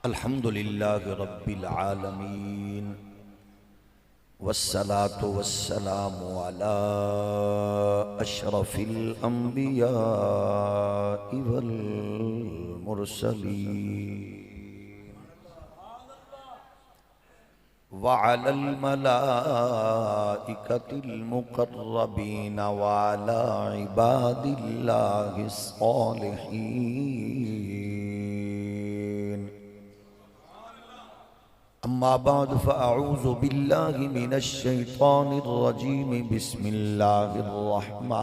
الحمد للہ رب العالمین والصلاة والسلام على اشرف الانبیاء والمرسلین وعلى الملائکة المقربین وعلى عباد اللہ الصالحین اما بعد فاعوذ باللہ من الشیطان الرجیم بسم اللہ الرحمن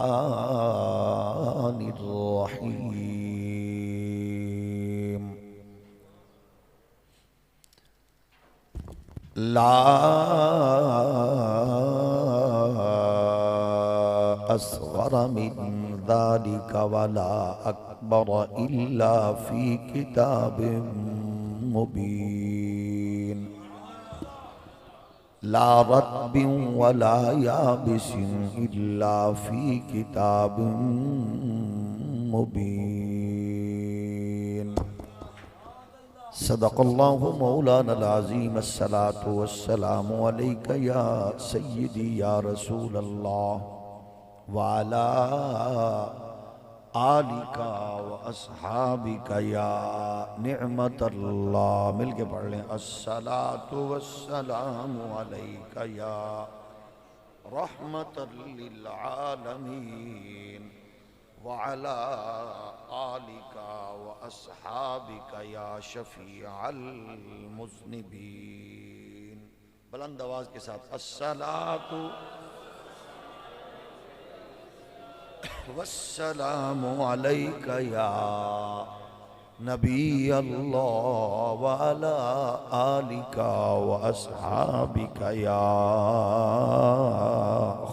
الرحیم لا اصغر من ذلك ولا اکبر الا فی کتاب مبین لا رطب ولا یابس الا فی کتاب مبین صدق اللہ مولانا العظیم الصلاة والسلام علیک یا سیدی یا رسول اللہ وعلا آلک و اصحابک یا نعمت اللہ. مل کے پڑھ لیں. الصلاة والسلام علیک یا رحمت للعالمین وعلا آلک و اصحابک یا شفیع المذنبین. بلند آواز کے ساتھ الصلاة والسلام علیک یا نبی اللہ وعلا آلک و اصحابک یا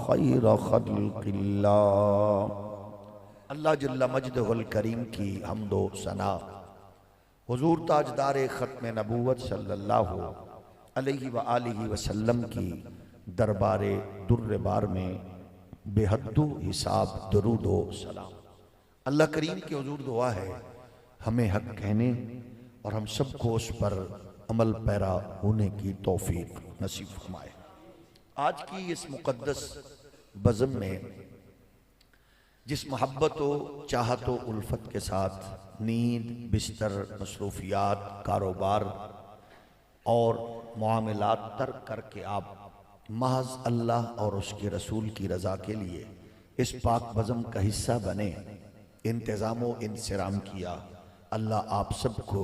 خیر خلق اللہ. اللہ جل مجدہ الکریم کی حمد و ثنا حضور تاجدار ختم نبوت صلی اللہ علیہ وآلہ وسلم کی دربار در بار میں بے حد و حساب درود و سلام. اللہ کریم کی حضور دعا ہے ہمیں حق کہنے اور ہم سب کو اس پر عمل پیرا ہونے کی توفیق نصیب فرمائے. آج کی اس مقدس بزم میں جس محبت و چاہت و الفت کے ساتھ نیند، بستر، مصروفیات، کاروبار اور معاملات ترک کر کے آپ محض اللہ اور اس کے رسول کی رضا کے لیے اس پاک بزم کا حصہ بنے، انتظام و انصرام کیا، اللہ آپ سب کو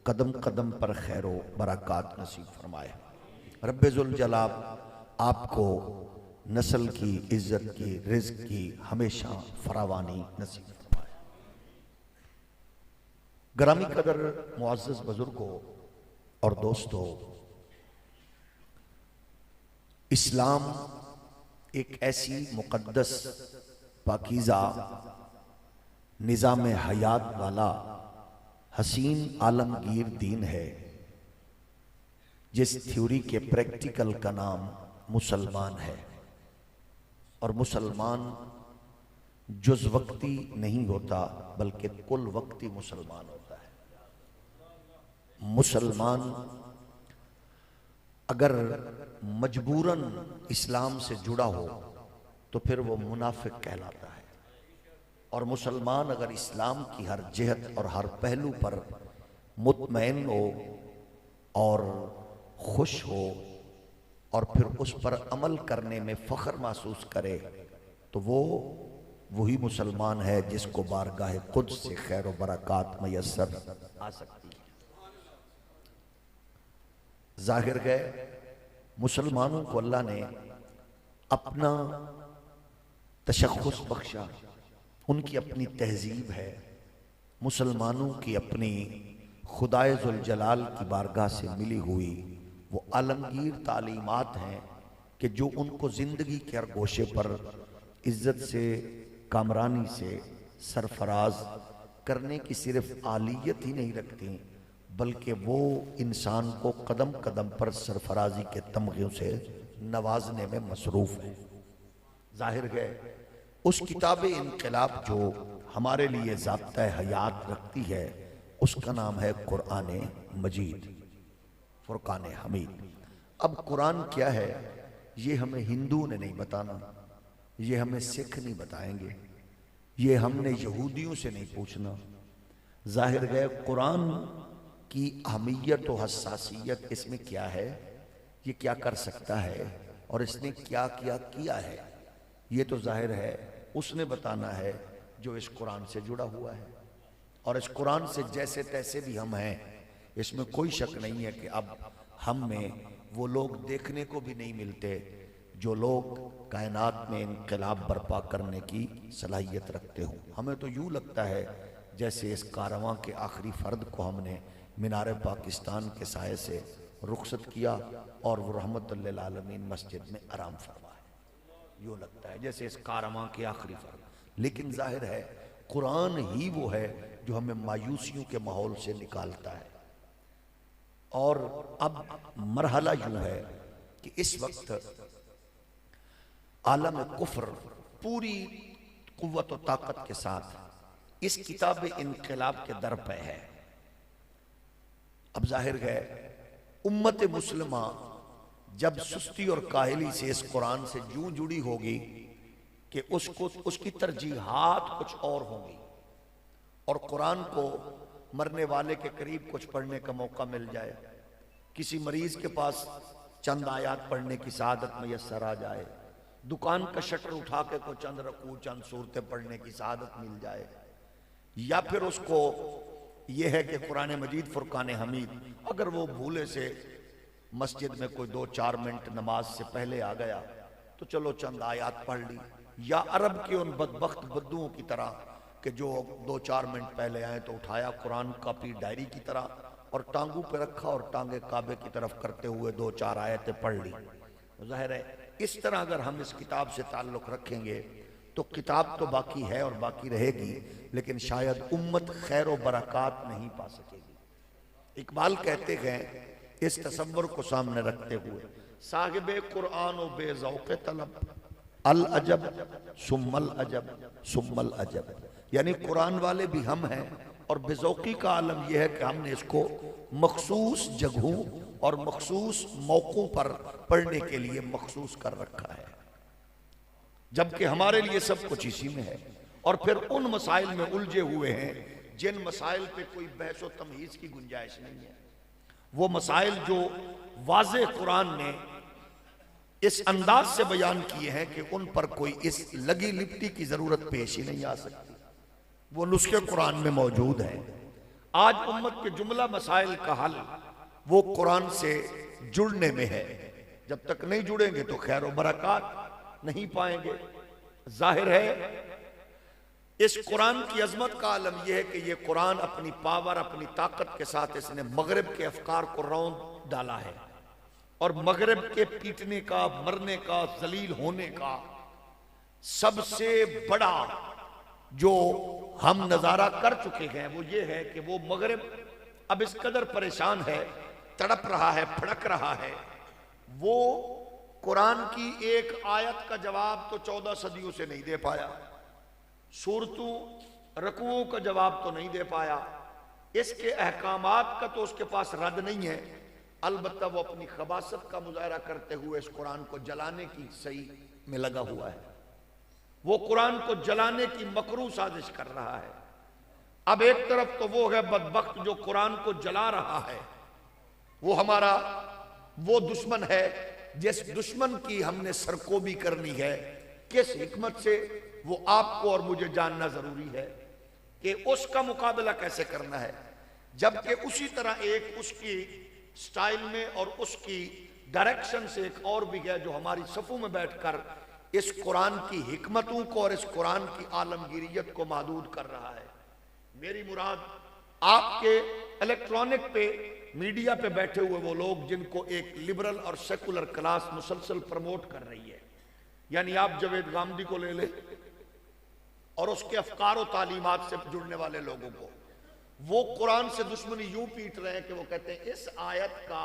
قدم قدم پر خیر و برکات نصیب فرمائے. رب ذوالجلال آپ کو نسل کی، عزت کی، رزق کی ہمیشہ فراوانی نصیب فرمائے. گرامی قدر معزز بزرگوں اور دوستوں، اسلام ایک ایسی مقدس پاکیزہ نظام حیات والا حسین عالمگیر دین ہے جس تھیوری کے پریکٹیکل کا نام مسلمان ہے. اور مسلمان جز وقتی نہیں ہوتا بلکہ کل وقتی مسلمان ہوتا ہے. مسلمان اگر مجبوراً اسلام سے جڑا ہو تو پھر وہ منافق کہلاتا ہے، اور مسلمان اگر اسلام کی ہر جہت اور ہر پہلو پر مطمئن ہو اور خوش ہو اور پھر اس پر عمل کرنے میں فخر محسوس کرے تو وہی مسلمان ہے جس کو بارگاہ قدس سے خیر و برکات میسر آ سکتی ہے. ظاہر ہے مسلمانوں کو اللہ نے اپنا تشخص بخشا، ان کی اپنی تہذیب ہے، مسلمانوں کی اپنی خدائے ذوالجلال کی بارگاہ سے ملی ہوئی وہ عالمگیر تعلیمات ہیں کہ جو ان کو زندگی کے ہر گوشے پر عزت سے، کامرانی سے سرفراز کرنے کی صرف آلیت ہی نہیں رکھتی بلکہ وہ انسان کو قدم قدم پر سرفرازی کے تمغوں سے نوازنے میں مصروف ہے. ظاہر ہے اس کتاب انقلاب جو ہمارے لیے ضابطہ حیات رکھتی ہے، اس کا نام ہے قرآن مجید، فرقان حمید۔ اب قرآن کیا ہے یہ ہمیں ہندو نے نہیں بتانا، یہ ہمیں سکھ نہیں بتائیں گے، یہ ہم نے یہودیوں سے نہیں پوچھنا۔ ظاہر ہے قرآن کی اہمیت و حساسیت اس میں کیا ہے، یہ کیا کر سکتا ہے اور اس نے کیا کیا ہے، یہ تو ظاہر ہے اس نے بتانا ہے جو اس قرآن سے جڑا ہوا ہے۔ اور اس قرآن سے جیسے تیسے بھی ہم ہیں، اس میں کوئی شک نہیں ہے کہ اب ہم میں وہ لوگ دیکھنے کو بھی نہیں ملتے جو لوگ کائنات میں انقلاب برپا کرنے کی صلاحیت رکھتے ہوں۔ ہمیں تو یوں لگتا ہے جیسے اس کارواں کے آخری فرد کو ہم نے مینار پاکستان کے سائے سے رخصت کیا اور وہ رحمت للعالمین مسجد میں آرام فرما ہے، یوں لگتا ہے جیسے اس کارواں کے آخری فرد۔ لیکن ظاہر ہے قرآن ہی وہ ہے جو ہمیں مایوسیوں کے ماحول سے نکالتا ہے۔ اور اب مرحلہ یوں ہے کہ اس وقت عالم کفر پوری قوت و طاقت کے ساتھ اس کتاب انقلاب کے در پہ ہے۔ اب ظاہر ہے امت مسلمہ جب سستی اور کاہلی سے اس قرآن سے یوں جڑی ہوگی کہ اس کی ترجیحات کچھ اور ہوں گی، اور قرآن کو مرنے والے کے قریب کچھ پڑھنے کا موقع مل جائے، کسی مریض کے پاس چند آیات پڑھنے کی سعادت میسر آ جائے، دکان کا شٹر اٹھا کے کو چند رکوع چند صورتیں پڑھنے کی سعادت مل جائے، یا پھر اس کو یہ ہے کہ قرآن مجید فرقان حمید اگر وہ بھولے سے مسجد میں کوئی 2-4 منٹ نماز سے پہلے آ گیا تو چلو چند آیات پڑھ لی، یا عرب کے ان بدبخت بدوؤں کی طرح کہ جو 2-4 منٹ پہلے آئے تو اٹھایا قرآن کاپی ڈائری کی طرح اور ٹانگوں پہ رکھا اور ٹانگیں کعبے کی طرف کرتے ہوئے 2-4 آیتیں پڑھ لی۔ ظاہر ہے اس طرح اگر ہم اس کتاب سے تعلق رکھیں گے تو کتاب تو باقی ہے اور باقی رہے گی، لیکن شاید امت خیر و برکات نہیں پا سکے گی۔ اقبال کہتے ہیں اس تصور کو سامنے رکھتے ہوئے، صاحب قرآن و بے ذوق طلب العجب ثم العجب ثم العجب، یعنی قرآن والے بھی ہم ہیں، اور بے ذوقی کا عالم یہ ہے کہ ہم نے اس کو مخصوص جگہوں اور مخصوص موقعوں پر پڑھنے کے لیے مخصوص کر رکھا ہے، جبکہ ہمارے لیے سب کچھ اسی میں ہے، اور پھر ان مسائل میں الجھے ہوئے ہیں جن مسائل پہ کوئی بحث و تمہیز کی گنجائش نہیں ہے، وہ مسائل جو واضح قرآن نے اس انداز سے بیان کیے ہیں کہ ان پر کوئی اس لگی لپٹی کی ضرورت پیش ہی نہیں آ سکتی، وہ نسخے قرآن میں موجود ہیں۔ آج امت کے جملہ مسائل کا حل وہ قرآن سے جڑنے میں ہے، جب تک نہیں جڑیں گے تو خیر و برکات نہیں پائیں گے۔ ظاہر ہے اس قرآن کی عظمت کا عالم یہ ہے کہ یہ قرآن اپنی پاور اپنی طاقت کے ساتھ اس نے مغرب کے افکار کو روند ڈالا ہے، اور مغرب کے پیٹنے کا، مرنے کا، ذلیل ہونے کا سب سے بڑا جو ہم نظارہ کر چکے ہیں وہ یہ ہے کہ وہ مغرب اب اس قدر پریشان ہے، تڑپ رہا ہے، پھڑک رہا ہے، وہ قرآن کی ایک آیت کا جواب تو 14 صدیوں سے نہیں دے پایا، سورتوں رکوعوں کا جواب تو نہیں دے پایا، اس کے احکامات کا تو اس کے پاس رد نہیں ہے، البتہ وہ اپنی خباثت کا مظاہرہ کرتے ہوئے اس قرآن کو جلانے کی صحیح میں لگا ہوا ہے، وہ قرآن کو جلانے کی مکروہ سازش کر رہا ہے۔ اب ایک طرف تو وہ ہے بدبخت جو قرآن کو جلا رہا ہے، وہ ہمارا وہ دشمن ہے جس دشمن کی ہم نے سرکوبی کرنی ہے، کس حکمت سے وہ آپ کو اور مجھے جاننا ضروری ہے کہ اس کا مقابلہ کیسے کرنا ہے، جبکہ اسی طرح ایک اس کی سٹائل میں اور اس کی ڈائریکشن سے ایک اور بھی ہے جو ہماری صفوں میں بیٹھ کر اس قرآن کی حکمتوں کو اور اس قرآن کی عالمگیریت کو محدود کر رہا ہے۔ میری مراد آپ کے الیکٹرانک پہ میڈیا پہ بیٹھے ہوئے وہ لوگ جن کو ایک لبرل اور سیکولر کلاس مسلسل پروموٹ کر رہی ہے، یعنی آپ جاوید غامدی کو لے لیں اور اس کے افکار و تعلیمات سے جڑنے والے لوگوں کو، وہ قرآن سے دشمنی یوں پیٹ رہے ہیں کہ وہ کہتے ہیں اس آیت کا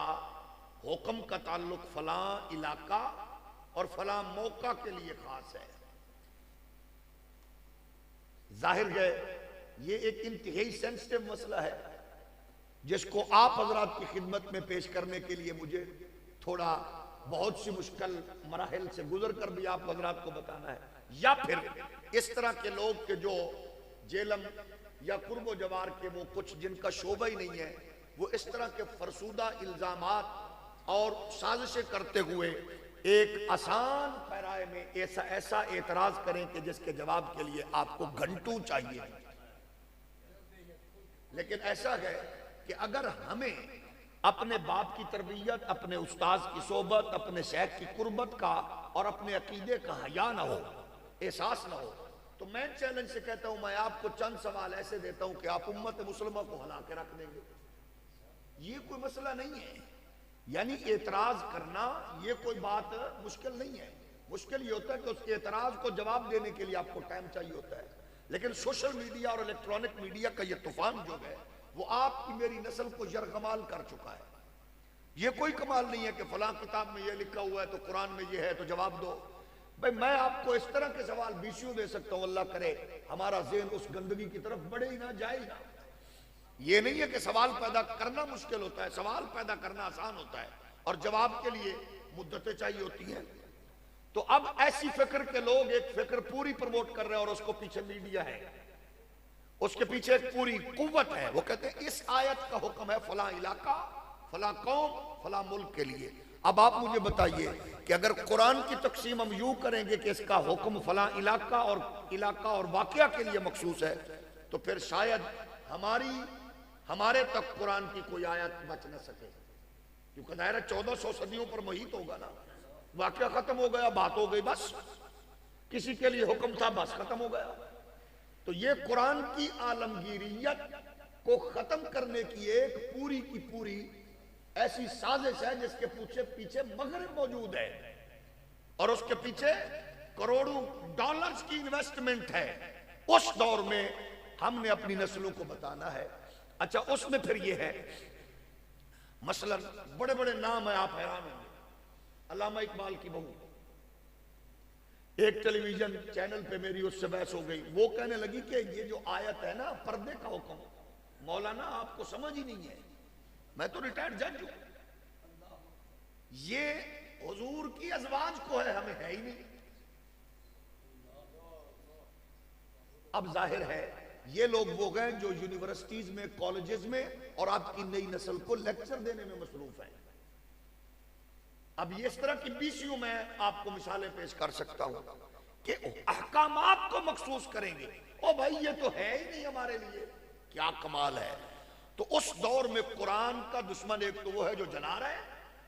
حکم کا تعلق فلاں علاقہ اور فلاں موقع کے لیے خاص ہے۔ ظاہر ہے یہ ایک انتہائی سینسٹیو مسئلہ ہے، جس کو آپ حضرات کی خدمت میں پیش کرنے کے لیے مجھے تھوڑا بہت سی مشکل مراحل سے گزر کر بھی آپ حضرات کو بتانا ہے، یا پھر اس طرح کے لوگ کہ جو جیلم یا قرب و جوار کے وہ کچھ جن کا شعبہ ہی نہیں ہے، وہ اس طرح کے فرسودہ الزامات اور سازشیں کرتے ہوئے ایک آسان پیرائے میں ایسا اعتراض کریں کہ جس کے جواب کے لیے آپ کو گھنٹوں چاہیے۔ لیکن ایسا ہے کہ اگر ہمیں اپنے باپ کی تربیت، اپنے استاذ کی صحبت، اپنے شیخ کی قربت کا اور اپنے عقیدے کا حیا نہ ہو، احساس نہ ہو، تو میں چیلنج سے کہتا ہوں، میں آپ کو چند سوال ایسے دیتا ہوں کہ آپ امت مسلمہ کو ہلا کے رکھ دیں گے۔ یہ کوئی مسئلہ نہیں ہے، یعنی اعتراض کرنا یہ کوئی بات مشکل نہیں ہے۔ مشکل یہ ہوتا ہے کہ اس کے اعتراض کو جواب دینے کے لیے آپ کو ٹائم چاہیے ہوتا ہے۔ لیکن سوشل میڈیا اور الیکٹرانک میڈیا کا یہ طوفان جو ہے وہ آپ کی میری نسل کو یرغمال کر چکا ہے۔ یہ کوئی کمال نہیں ہے کہ فلاں کتاب میں یہ لکھا ہوا ہے تو قرآن میں یہ ہے تو جواب دو۔ بھئی میں آپ کو اس طرح کے سوال بیسیوں دے سکتا ہوں، اللہ کرے ہمارا ذہن اس گندگی کی طرف بڑھے ہی نہ جائے ہی نہ۔ یہ نہیں ہے کہ سوال پیدا کرنا مشکل ہوتا ہے، سوال پیدا کرنا آسان ہوتا ہے اور جواب کے لیے مدتیں چاہیے ہوتی ہیں۔ تو اب ایسی فکر کے لوگ ایک فکر پوری پروموٹ کر رہے ہیں اور اس کو پیچھے میڈیا ہے، اس کے پیچھے ایک پوری قوت ہے۔ وہ کہتے ہیں اس آیت کا حکم ہے فلاں علاقہ، فلاں قوم، فلاں ملک کے لیے۔ اب آپ مجھے بتائیے کہ اگر قرآن کی تقسیم ہم یوں کریں گے کہ اس کا حکم فلاں علاقہ اور واقعہ کے لیے مخصوص ہے، تو پھر شاید ہمارے تک قرآن کی کوئی آیت بچ نہ سکے، کیونکہ دائرہ 1400 صدیوں پر محیط ہوگا نا۔ واقعہ ختم ہو گیا، بات ہو گئی، بس کسی کے لیے حکم تھا، بس ختم ہو گیا۔ تو یہ قرآن کی عالمگیریت کو ختم کرنے کی ایک پوری کی پوری ایسی سازش ہے جس کے پیچھے مغرب موجود ہے اور اس کے پیچھے کروڑوں ڈالرز کی انویسٹمنٹ ہے۔ اس دور میں ہم نے اپنی نسلوں کو بتانا ہے۔ اچھا، اس میں پھر یہ ہے، مثلا بڑے بڑے نام ہیں، آپ حیران ہوں گے۔ علامہ اقبال کی بہو ایک ٹیلی ویژن چینل پہ میری اس سے بحث ہو گئی، وہ کہنے لگی کہ یہ جو آیت ہے نا پردے کا حکم، مولانا آپ کو سمجھ ہی نہیں ہے، میں تو ریٹائرڈ جج ہوں، یہ حضور کی ازواج کو ہے، ہمیں ہے ہی نہیں۔ اب ظاہر ہے یہ لوگ وہ گئے جو یونیورسٹیز میں، کالجز میں اور آپ کی نئی نسل کو لیکچر دینے میں مصروف ہیں۔ اب یہ اس طرح کی بیسیوں میں آپ کو مثالیں پیش کر سکتا ہوں کہ احکامات کو مخصوص کریں گے، او بھائی یہ تو ہے ہی نہیں ہمارے لیے، کیا کمال ہے۔ تو اس دور میں قرآن کا دشمن ایک تو وہ ہے جو جلا رہا ہے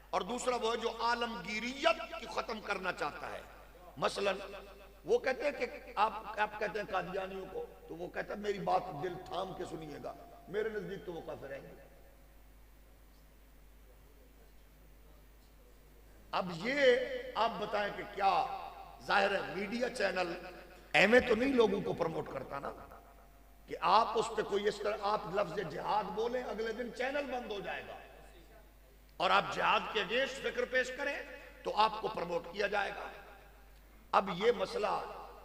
اور دوسرا وہ ہے جو عالمگیریت کی ختم کرنا چاہتا ہے۔ مثلا وہ کہتے ہیں کہ آپ کہتے ہیں قادیانیوں کو، تو وہ کہتا ہے میری بات دل تھام کے سنیے گا، میرے نزدیک تو وہ کافر ہیں۔ اب یہ آپ بتائیں کہ کیا ظاہر ہے میڈیا چینل ایویں تو نہیں لوگوں کو پروموٹ کرتا نا کہ آپ اس پہ کوئی اس طرح آپ لفظ جہاد بولیں، اگلے دن چینل بند ہو جائے گا، اور آپ جہاد کے اگینسٹ فکر پیش کریں تو آپ کو پروموٹ کیا جائے گا۔ اب یہ مسئلہ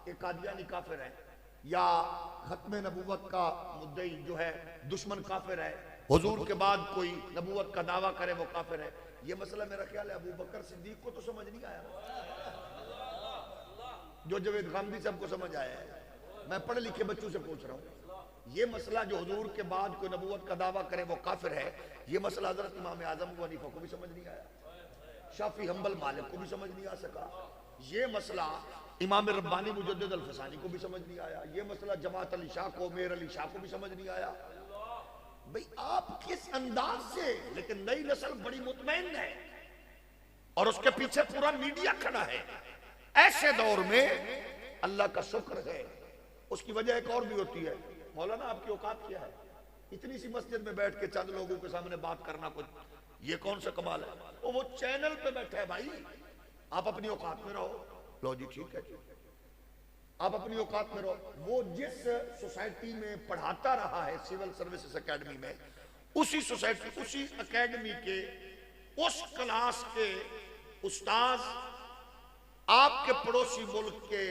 کہ قادیانی کافر ہے یا ختم نبوت کا مدعی جو ہے دشمن کافر ہے، حضور کے بعد کوئی نبوت کا دعویٰ کرے وہ کافر ہے، یہ مسئلہ میرا خیال ہے ابو بکر صدیق کو تو سمجھ نہیں آیا، جو جوید غامدی صاحب کو سمجھ آیا ہے۔ میں پڑھے لکھے بچوں سے پوچھ رہا ہوں، یہ مسئلہ جو حضور کے بعد کوئی نبوت کا دعویٰ کرے وہ کافر ہے، یہ مسئلہ حضرت امام اعظم ابو حنیفہ کو بھی سمجھ نہیں آیا، شافعی حنبل مالک کو بھی سمجھ نہیں آ سکا، یہ مسئلہ امام ربانی مجدد الفسانی کو بھی سمجھ نہیں آیا، یہ مسئلہ جماعت علی شاہ کو، میر علی شاہ کو بھی سمجھ نہیں آیا۔ بھئی آپ کس انداز سے، لیکن نئی نسل بڑی مطمئن ہے اور اس کے پیچھے پورا میڈیا کھڑا ہے۔ ایسے دور میں اللہ کا شکر ہے، اس کی وجہ ایک اور بھی ہوتی ہے، مولانا آپ کی اوقات کیا ہے، اتنی سی مسجد میں بیٹھ کے چند لوگوں کے سامنے بات کرنا کچھ یہ کون سا کمال ہے؟ وہ چینل پہ بیٹھے ہے بھائی، آپ اپنی اوقات میں رہو، لو جی ٹھیک ہے جی، آپ اپنی اوقات میں رہو۔ وہ جس سوسائٹی میں پڑھاتا رہا ہے سیول سروسز اکیڈمی میں، اسی سوسائٹی، اسی اکیڈمی کے اس کلاس کے استاذ آپ کے پڑوسی ملک کے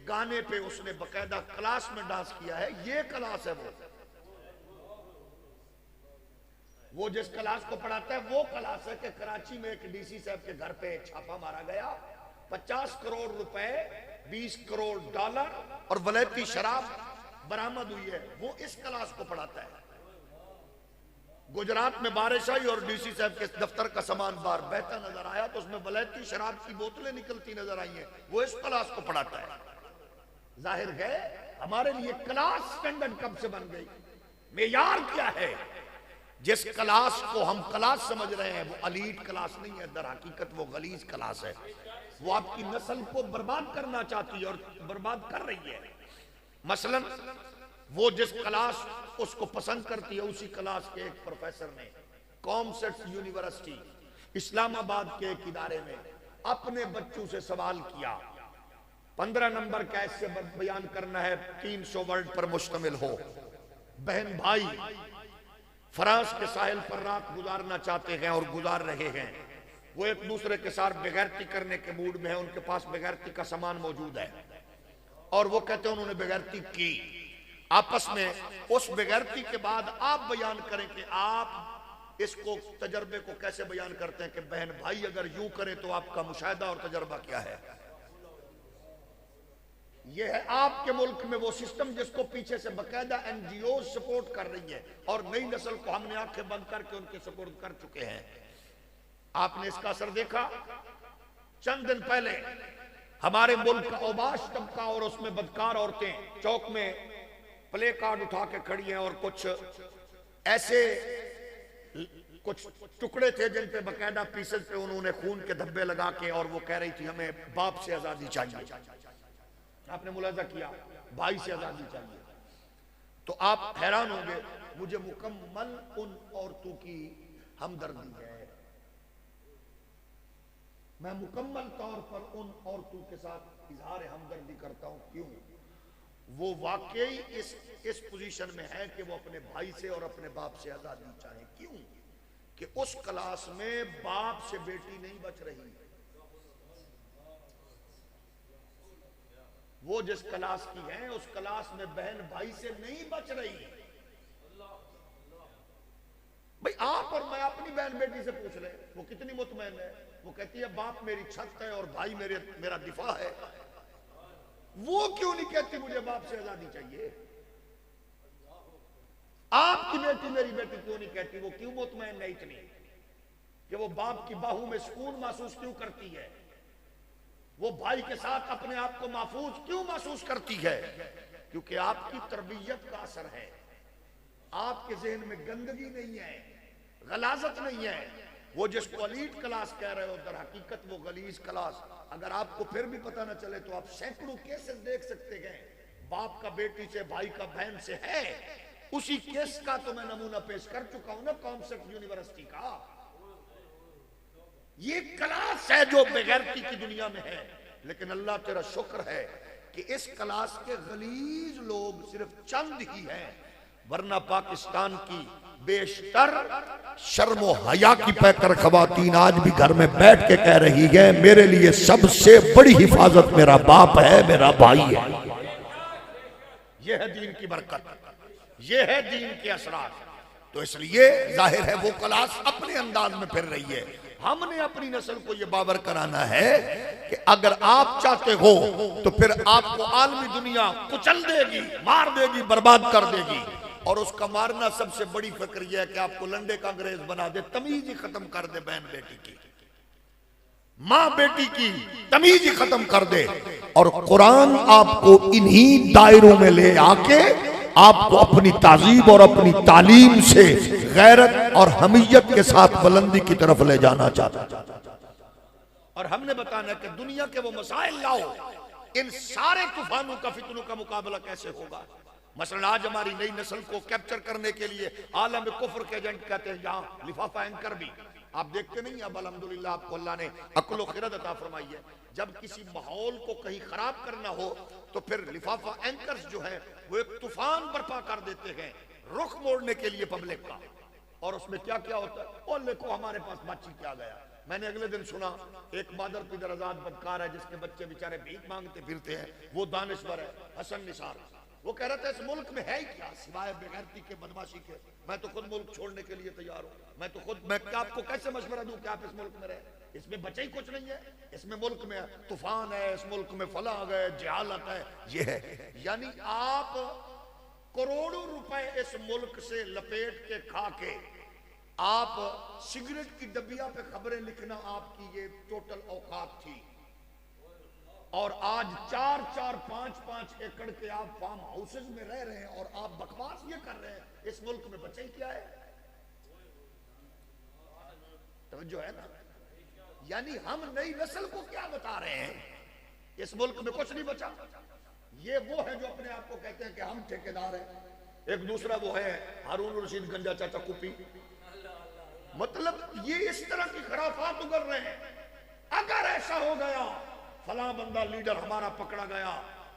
گانے پہ اس نے باقاعدہ کلاس میں ڈانس کیا ہے، یہ کلاس ہے وہ۔ وہ جس کلاس کو پڑھاتا ہے وہ کلاس ہے کہ کراچی میں ایک ڈی سی صاحب کے گھر پہ چھاپا مارا گیا، 50 کروڑ روپے 20 کروڑ ڈالر اور ولیتی شراب برآمد ہوئی ہے، وہ اس کلاس کو پڑھاتا ہے۔ گجرات میں بارش آئی اور ڈی سی صاحب کے دفتر کا سامان باہر بہتا نظر آیا تو اس میں ولیتی شراب کی بوتلیں نکلتی نظر آئی ہیں، وہ اس کلاس کو پڑھاتا ہے۔ ظاہر ہے ہمارے لیے کلاس سٹینڈرڈ کب سے بن گئی، معیار کیا ہے؟ جس کلاس کو ہم کلاس سمجھ رہے ہیں وہ الیٹ کلاس نہیں ہے، در حقیقت وہ غلیظ کلاس ہے، وہ آپ کی نسل کو برباد کرنا چاہتی ہے اور برباد کر رہی ہے۔ مثلا وہ جس کلاس اس کو پسند کرتی ہے، اسی کلاس کے ایک پروفیسر نے کامسٹ یونیورسٹی اسلام آباد کے ایک ادارے میں اپنے بچوں سے سوال کیا، 15 نمبر کیسے بیان کرنا ہے 300 ورڈ پر مشتمل ہو۔ بہن بھائی فرانس کے ساحل پر رات گزارنا چاہتے ہیں اور گزار رہے ہیں، وہ ایک دوسرے کے ساتھ بغیرتی کرنے کے موڈ میں ہے، ان کے پاس بغیرتی کا سامان موجود ہے اور وہ کہتے ہیں انہوں نے بغیرتی کی۔ آپس میں اس بغیرتی کے بعد آپ بیان کریں کہ آپ اس کو تجربے کو کیسے بیان کرتے ہیں کہ بہن بھائی اگر یوں کریں تو آپ کا مشاہدہ اور تجربہ کیا ہے؟ یہ ہے آپ کے ملک میں وہ سسٹم جس کو پیچھے سے باقاعدہ این جی او سپورٹ کر رہی ہے اور نئی نسل کو ہم نے آنکھیں بند کر کے ان کے سپورٹ کر چکے ہیں۔ آپ نے اس کا اثر دیکھا، چند دن پہلے ہمارے ملک کا اوباش طبقہ اور اس میں بدکار عورتیں چوک میں پلے کارڈ اٹھا کے کھڑی ہیں اور کچھ ایسے کچھ ٹکڑے تھے جن پہ باقاعدہ پیسز پہ انہوں نے خون کے دھبے لگا کے اور وہ کہہ رہی تھی ہمیں باپ سے آزادی چاہیے۔ آپ نے ملاحظہ کیا بھائی سے آزادی چاہیے، تو آپ حیران ہوں گے مجھے مکمل ان عورتوں کی ہمدردی ہے، میں مکمل طور پر ان عورتوں کے ساتھ اظہار ہمدردی کرتا ہوں۔ کیوں؟ وہ واقعی اس پوزیشن میں ہے کہ وہ اپنے بھائی سے اور اپنے باپ سے آزادی چاہیں۔ کیوں؟ کہ اس کلاس میں باپ سے بیٹی نہیں بچ رہی، وہ جس کلاس کی ہیں اس کلاس میں بہن بھائی سے نہیں بچ رہی۔ بھئی آپ اور میں اپنی بہن بیٹی سے پوچھ رہے وہ کتنی مطمئن ہے، وہ کہتی ہے باپ میری چھت ہے اور بھائی میرا دفاع ہے، وہ کیوں نہیں کہتی مجھے باپ سے آزادی چاہیے؟ آپ کی بیٹی میری بیٹی کیوں نہیں کہتی؟ وہ کیوں مطمئن ہے اتنی کہ وہ باپ کی باہوں میں سکون محسوس کیوں کرتی ہے؟ وہ بھائی کے ساتھ اپنے آپ کو محفوظ کیوں محسوس کرتی ہے؟ کیونکہ آپ کی تربیت کا اثر ہے، آپ کے ذہن میں گندگی نہیں ہے، غلاظت نہیں ہے۔ وہ جس کو الیٹ کلاس کہہ رہے ہو در حقیقت وہ غلیظ کلاس۔ اگر آپ کو پھر بھی پتہ نہ چلے تو آپ سینکڑوں کیسز دیکھ سکتے ہیں، باپ کا بیٹی سے، بھائی کا بہن سے ہے، اسی کیس کا تو میں نمونہ پیش کر چکا ہوں نا کامسٹ یونیورسٹی کا۔ یہ کلاس ہے جو بغیرتی کی دنیا میں ہے، لیکن اللہ تیرا شکر ہے کہ اس کلاس کے غلیظ لوگ صرف چند ہی ہیں، ورنہ پاکستان کی بیشتر شرم و حیا کی پیکر خواتین آج بھی گھر میں بیٹھ کے کہہ رہی ہے میرے لیے سب سے بڑی حفاظت میرا باپ ہے، میرا بھائی ہے۔ یہ ہے دین کی برکت، یہ ہے دین کے اثرات۔ تو اس لیے ظاہر ہے وہ کلاس اپنے انداز میں پھر رہی ہے۔ ہم نے اپنی نسل کو یہ باور کرانا ہے کہ اگر آپ چاہتے ہو تو پھر آپ کو عالمی دنیا کچل دے گی، مار دے گی، برباد کر دے گی، اور اس کا مارنا سب سے بڑی فکر یہ ہے کہ آپ کو لنڈے کا انگریز بنا دے، تمیز ہی ختم کر دے، بہن بیٹی کی، ماں بیٹی کی تمیز ہی ختم کر دے۔ اور قرآن آپ کو انہی دائروں میں لے آ کے آپ کو اپنی تہذیب اور اپنی تعلیم سے غیرت اور حمیت کے ساتھ بلندی کی طرف لے جانا چاہتا ہے۔ اور ہم نے بتانا کہ دنیا کے وہ مسائل لاؤ، ان سارے طوفانوں کا، فتنوں کا مقابلہ کیسے ہوگا۔ مثلا آج ہماری نئی نسل کو کیپچر کرنے کے لیے عالم کفر کے ایجنٹ کہتے ہیں یہاں لفافہ اینکر بھی آپ دیکھتے نہیں۔ اب الحمدللہ آپ کو اللہ نے عقل و خرد عطا فرمائی ہے، جب کسی ماحول کو کہیں خراب کرنا ہو تو پھر لفافہ اینکرز جو ہیں وہ ایک طوفان برپا کر دیتے ہیں رخ موڑنے کے لیے پبلک کا، اور اس میں کیا کیا ہوتا ہے، اور دیکھو ہمارے پاس بچی کیا گیا۔ میں نے اگلے دن سنا ایک مادر پدر آزاد بدکار ہے جس کے بچے بیچارے بھیک مانگتے پھرتے ہیں، وہ دانشور ہے حسن نثار، وہ کہہ رہا تھا اس ملک میں ہے ہی کیا سوائے بےغیرتی کے، بدماشی کے؟ میں تو خود ملک چھوڑنے کے لیے تیار ہوں، میں آپ کو کیسے مشورہ دوں کہ آپ اس ملک میں رہیں؟ اس میں بچے ہی کچھ نہیں ہے، اس میں ملک میں طوفان ہے، اس ملک میں فلاں ہے، جہالت ہے، یہ ہے۔ یعنی آپ کروڑوں روپے اس ملک سے لپیٹ کے کھا کے آپ سگریٹ کی ڈبیا پہ خبریں لکھنا آپ کی یہ ٹوٹل اوقات تھی، اور آج 4-4 5-5 ایکڑ کے آپ فارم ہاؤسز میں رہ رہے ہیں اور آپ بکواس یہ کر رہے ہیں۔ اس ملک میں بچے ہی کیا ہے؟ توجہ ہے نا؟ یعنی ہم نئی نسل کو کیا بتا رہے ہیں؟ اس ملک میں کچھ نہیں بچا۔ یہ وہ ہے جو اپنے آپ کو کہتے ہیں کہ ہم ٹھیکیدار ہیں۔ ایک دوسرا وہ ہے ہارون الرشید گنجا چاچا کپی، مطلب یہ اس طرح کی خرافات اگر رہے ہیں۔ اگر ایسا ہو گیا فلاں بندہ لیڈر ہمارا پکڑا گیا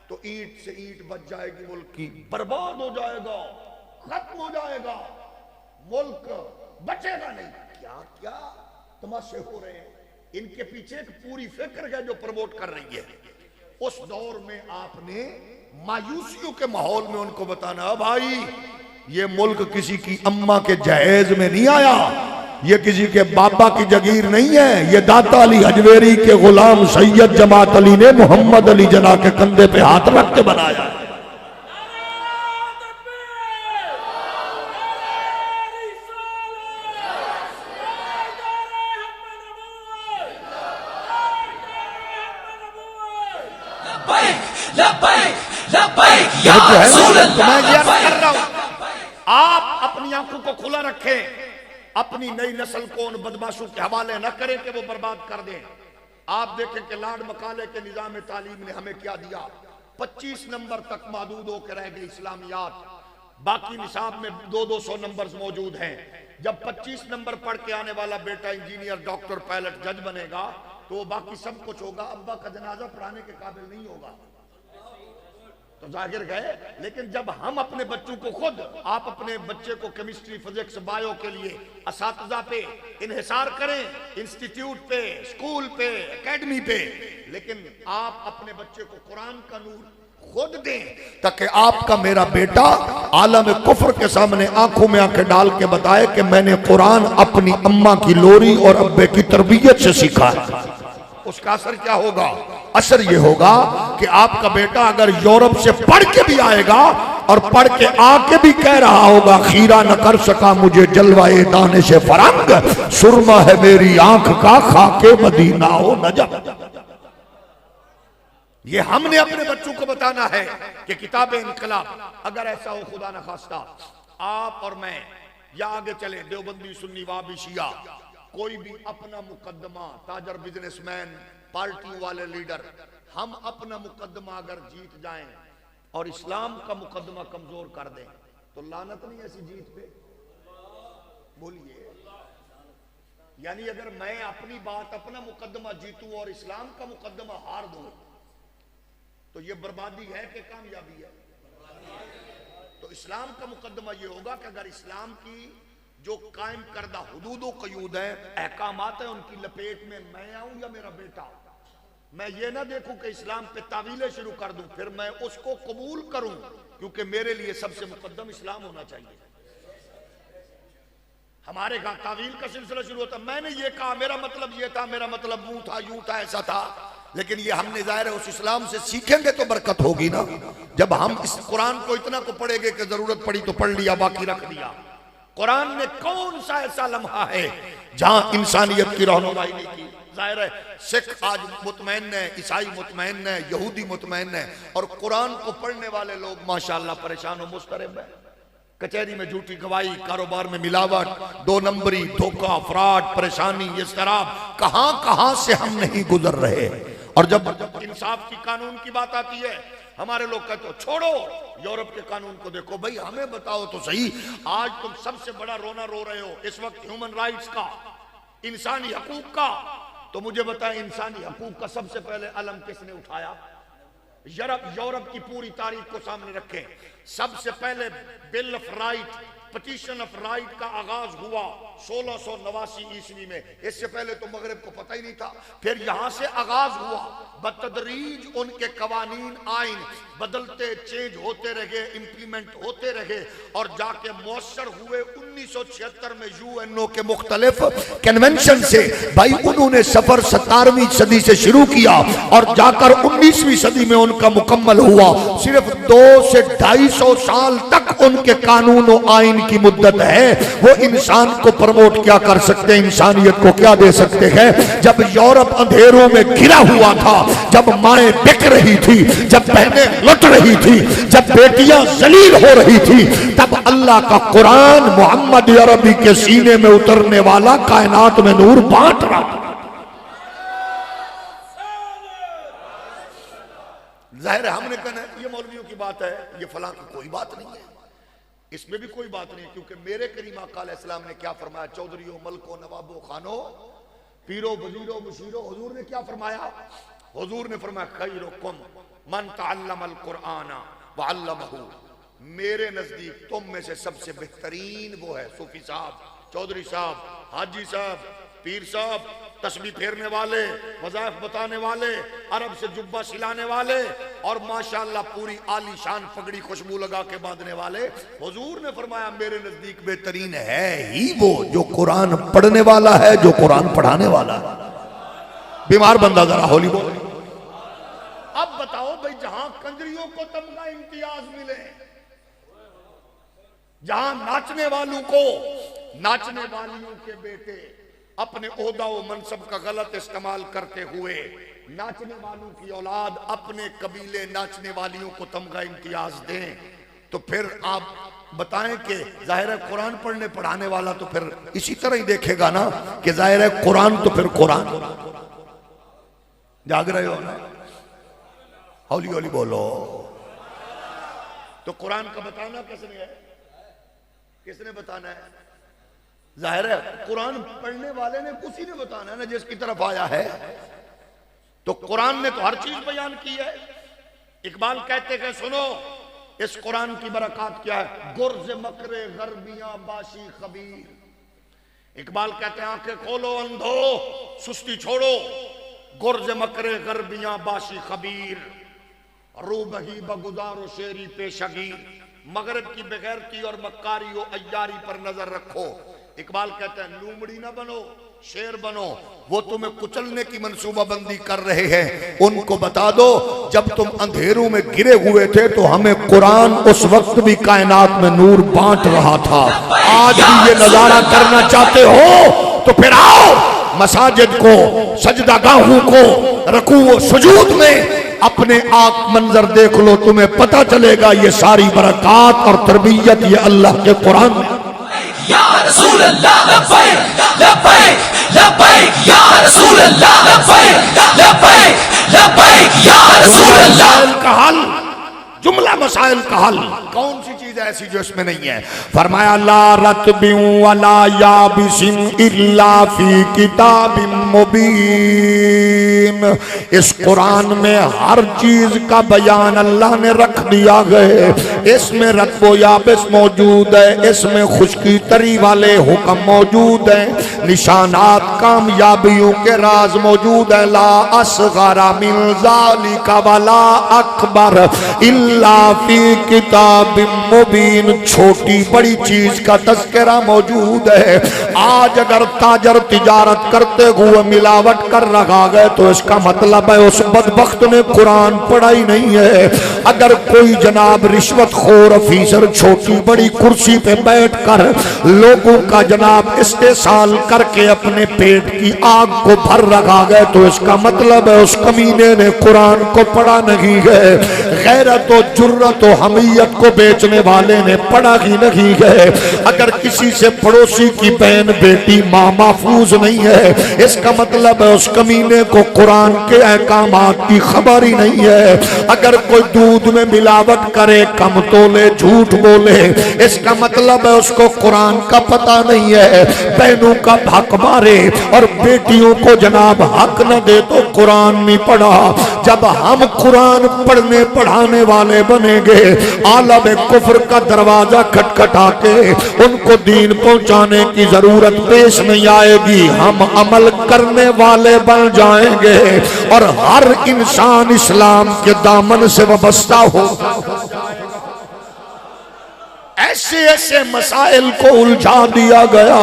تو اینٹ سے اینٹ بچ جائے گی ملک کی، برباد ہو جائے گا، ختم ہو جائے گا، ملک بچے گا نہیں۔ کیا کیا تماشے ہو رہے ہیں؟ ان کے پیچھے ایک پوری فکر ہے جو پروموٹ کر رہی ہے۔ اس دور میں آپ نے مایوسیوں کے ماحول میں ان کو بتانا، بھائی یہ ملک کسی کی اماں کے جہیز میں نہیں آیا، یہ کسی کے بابا کی جگیر نہیں ہے، یہ داتا علی حجویری کے غلام سید جماعت علی نے محمد علی جناح کے کندھے پہ ہاتھ رکھ کے بنایا ہے۔ آپ اپنی آنکھوں کو کھلا رکھیں، اپنی نئی نسل کو ان بدماشوں کے حوالے نہ کریں کہ وہ برباد کر دیں۔ آپ دیکھیں کہ لارڈ مکالے کے نظام تعلیم نے ہمیں کیا دیا، 25 نمبر تک محدود ہو کے رہ گئی اسلامیات، باقی نصاب میں 200 نمبرز موجود ہیں۔ جب 25 نمبر پڑھ کے آنے والا بیٹا انجینئر، ڈاکٹر، پائلٹ، جج بنے گا تو وہ باقی سب کچھ ہوگا، ابا کا جنازہ پڑھانے کے قابل نہیں ہوگا، تو ظاہر گئے۔ لیکن جب ہم اپنے بچوں کو خود، آپ اپنے بچے کو کیمسٹری، فزکس، بایو کے لیے اساتذہ پہ انحصار کریں، انسٹیٹیوٹ پہ، اسکول پہ، اکیڈمی پہ، لیکن آپ اپنے بچے کو قرآن کا نور خود دیں تاکہ آپ کا میرا بیٹا عالم کفر کے سامنے آنکھوں میں آنکھیں ڈال کے بتائے کہ میں نے قرآن اپنی اماں کی لوری اور ابے کی تربیت سے سیکھا ہے۔ اس کا اثر کیا ہوگا؟ اثر یہ ہوگا کہ آپ کا بیٹا اگر یورپ سے پڑھ کے بھی آئے گا اور پڑھ کے آ کے بھی کہہ رہا ہوگا خیرہ نہ کر سکا مجھے جلوائے دانش فرنگ، سرما ہے میری آنکھ کا خاک مدینہ ہو نجم۔ یہ ہم نے اپنے بچوں کو بتانا ہے کہ کتاب انقلاب، اگر ایسا ہو خدا نہ خواستہ آپ اور میں یا آگے چلیں دیوبندی، سنی، وہابی، شیعہ، کوئی بھی اپنا مقدمہ، تاجر، بزنس مین، پارٹیوں والے لیڈر، ہم اپنا مقدمہ اگر جیت جائیں اور اسلام کا مقدمہ کمزور کر دیں تو لعنت نہیں ایسی جیت پہ؟ بولیے۔ یعنی اگر میں اپنی بات، اپنا مقدمہ جیتوں اور اسلام کا مقدمہ ہار دوں تو یہ بربادی ہے کہ کامیابی ہے؟ تو اسلام کا مقدمہ یہ ہوگا کہ اگر اسلام کی جو قائم کردہ حدود و قیود ہیں، احکامات ہیں، ان کی لپیٹ میں میں آؤں یا میرا بیٹا، میں یہ نہ دیکھوں کہ اسلام پہ تعویلیں شروع کر دوں، پھر میں اس کو قبول کروں، کیونکہ میرے لیے سب سے مقدم اسلام ہونا چاہیے۔ ہمارے گھر تعویل کا سلسلہ شروع ہوتا، میں نے یہ کہا، میرا مطلب یہ تھا، میرا مطلب وہ تھا، یوں تھا، ایسا تھا، لیکن یہ ہم نے ظاہر ہے اس اسلام سے سیکھیں گے تو برکت ہوگی نا۔ جب ہم اس قرآن کو اتنا کو پڑھیں گے کہ ضرورت پڑی تو پڑھ لیا، باقی رکھ دیا۔ قرآن نے کون سا ایسا لمحہ ہے جہاں انسانیت کی رہنمائی نہیں کی؟ ظاہر ہے سکھ آج مطمئن ہے، عیسائی مطمئن ہے، یہودی مطمئن ہے، اور قرآن کو پڑھنے والے لوگ ماشاءاللہ پریشان و مضطرب ہیں۔ کچہری میں جھوٹی گواہی، کاروبار میں ملاوٹ، 2 نمبری، دھوکہ، فراڈ، پریشانی، اضطراب، کہاں کہاں سے ہم نہیں گزر رہے۔ اور جب انصاف کی قانون کی بات آتی ہے ہمارے لوگ کہتے ہو چھوڑو یورپ کے قانون کو، دیکھو بھئی ہمیں بتاؤ تو صحیح، آج تم سب سے بڑا رونا رو رہے ہو اس وقت ہیومن رائٹس کا، انسانی حقوق کا، تو مجھے بتائیں انسانی حقوق کا سب سے پہلے علم کس نے اٹھایا؟ یورپ کی پوری تاریخ کو سامنے رکھیں، سب سے پہلے bill of right petition of right کا آغاز ہوا 1689 عیسوی میں، اس سے پہلے تو مغرب کو پتہ ہی نہیں تھا. پھر یہاں سے آغاز ہوا، بتدریج ان کے قوانین آئین بدلتے، چینج ہوتے رہے، امپلیمنٹ ہوتے رہے، اور جا کے مؤثر ہوئے 1976 میں UN کے مختلف کنونشن سے. بھائی انہوں نے سفر 17ویں صدی سے شروع کیا اور جا کر 19ویں صدی میں ان کا مکمل ہوا. صرف 200 سے 250 سال تک ان کے قانون و آئین کی مدت ہے. وہ انسان کو پروموٹ کیا کر سکتے ہیں، انسانیت کو کیا دے سکتے ہیں؟ جب یورپ اندھیروں میں گھرا ہوا تھا، جب مائیں بک رہی تھی، جب بہنیں لٹ رہی تھی، جب بیٹیاں ذلیل ہو رہی تھی، تب اللہ کا قرآن محمد عربی کے سینے میں اترنے والا کائنات میں نور بانٹ رہا. ظاہر ہے ہم نے کہنا یہ مولویوں کی بات ہے، یہ فلاں کی کوئی بات نہیں ہے. اس میں بھی کوئی بات نہیں، کیونکہ میرے کریم آقا علیہ السلام نے کیا فرمایا؟ چودھریوں، ملکوں، نوابوں، خانوں، پیروں، وزیروں، مشیروں، حضور نے کیا فرمایا؟ حضور نے فرمایا خیرکم من تعلم القرآن وعلمہ. میرے نزدیک تم میں سے سب سے بہترین وہ ہے صوفی صاحب، چودھری صاحب، حاجی صاحب، پیر صاحب، تسبیح پھیرنے والے، وظائف بتانے والے، عرب سے جبہ سلانے والے، اور ماشاءاللہ پوری عالی شان پگڑی خوشبو لگا کے باندھنے والے. حضور نے فرمایا میرے نزدیک بہترین ہے ہی وہ جو قرآن پڑھنے والا ہے، جو قرآن پڑھانے والا ہے. بیمار بندہ ذرا ہولی بول. اب بتاؤ بھئی، جہاں کنجریوں کو تمغہ امتیاز ملے، جہاں ناچنے والوں کو، ناچنے والیوں کے بیٹے اپنے عہدہ و منصب کا غلط استعمال کرتے ہوئے، ناچنے والوں کی اولاد اپنے قبیلے ناچنے والیوں کو تمغہ امتیاز دیں، تو پھر آپ بتائیں کہ ظاہر ہے قرآن پڑھنے پڑھانے والا تو پھر اسی طرح ہی دیکھے گا نا کہ ظاہر ہے قرآن تو پھر قرآن. جاگ رہے ہو نا؟ ہولی ہولی بولو. تو قرآن کا بتانا کس نے ہے؟ کس نے بتانا ہے؟ ظاہر ہے قرآن پڑھنے والے نے، اسی نے بتانا ہے نا جس کی طرف آیا ہے. تو قرآن نے تو ہر چیز بیان کی ہے. اقبال کہتے کہ سنو اس قرآن کی برکات کیا ہے؟ گرز مکر غربیاں باشی خبیر. اقبال کہتے ہیں آنکھیں کھولو اندھو، سستی چھوڑو، گرز مکر غربیاں باشی خبیر، رو بہی بگزار و شیری پیشگیر. مغرب کی بغیرتی اور مکاری و عیاری پر نظر رکھو. اقبال کہتا ہے لومڑی نہ بنو، شیر بنو. وہ تمہیں کچلنے کی منصوبہ بندی کر رہے ہیں، ان کو بتا دو جب تم اندھیروں میں گرے ہوئے تھے تو ہمیں قرآن اس وقت بھی کائنات میں نور بانٹ رہا تھا. آج بھی یہ نظارہ کرنا چاہتے ہو تو پھر آؤ مساجد کو، سجدہ گاہوں کو، رکوع و سجود میں اپنے آنکھ منظر دیکھ لو، تمہیں پتہ چلے گا یہ ساری برکات اور تربیت یہ اللہ کے قرآن میں. یا رسول اللہ لبیک لبیک لبیک یا رسول اللہ لبیک لبیک لبیک یا رسول اللہ. کا حل، جملہ مسائل کا حل کون سی چیز ایسی جو اس میں نہیں ہے؟ فرمایا لا رتب ولا یابس الا فی کتاب مبین. اس قرآن میں ہر چیز کا بیان اللہ نے رکھ دیا ہے. اس میں رتب و یابس موجود ہے، اس میں خشکی تری والے حکم موجود ہیں، نشانات کامیابیوں کے راز موجود ہے. لا اصغر من ذالک ولا اکبر الا فی کتاب مبین. چھوٹی بڑی چیز کا تذکرہ موجود ہے. آج اگر تاجر تجارت کرتے ہوئے ملاوٹ کر رہا ہے تو اس کا مطلب ہے اس بدبخت نے قرآن پڑھا ہی نہیں ہے. اگر کوئی جناب رشوت خور افیسر چھوٹی بڑی کرسی پہ بیٹھ کر لوگوں کا جناب استحصال کر کے اپنے پیٹ کی آگ کو بھر رہا ہے تو اس کا مطلب ہے اس کمینے نے قرآن کو پڑھا نہیں ہے. غیرت و جرت و حمیت کو بیچنے والے نے پڑھا ہی نہیں ہے. اگر کسی سے پڑوسی کی بہن بیٹی ماں محفوظ نہیں ہے اس کا مطلب ہے اس کمینے کو قرآن کے احکامات کی خبر ہی نہیں ہے. اگر کوئی دودھ میں ملاوٹ کرے، کم تولے، جھوٹ بولے، اس کا مطلب ہے اس کو قرآن کا پتہ نہیں ہے. بہنوں کا حق مارے اور بیٹیوں کو جناب حق نہ دے تو قرآن نہیں پڑھا. جب ہم قرآن پڑھنے پڑھانے والے بنیں گے عالم کفر کا دروازہ کھٹکھٹا کے ان کو دین پہنچانے کی ضرورت پیش نہیں آئے گی، ہم عمل کرنے والے بن جائیں گے اور ہر انسان اسلام کے دامن سے وابستہ ہو۔ ایسے ایسے مسائل کو الجھا دیا گیا،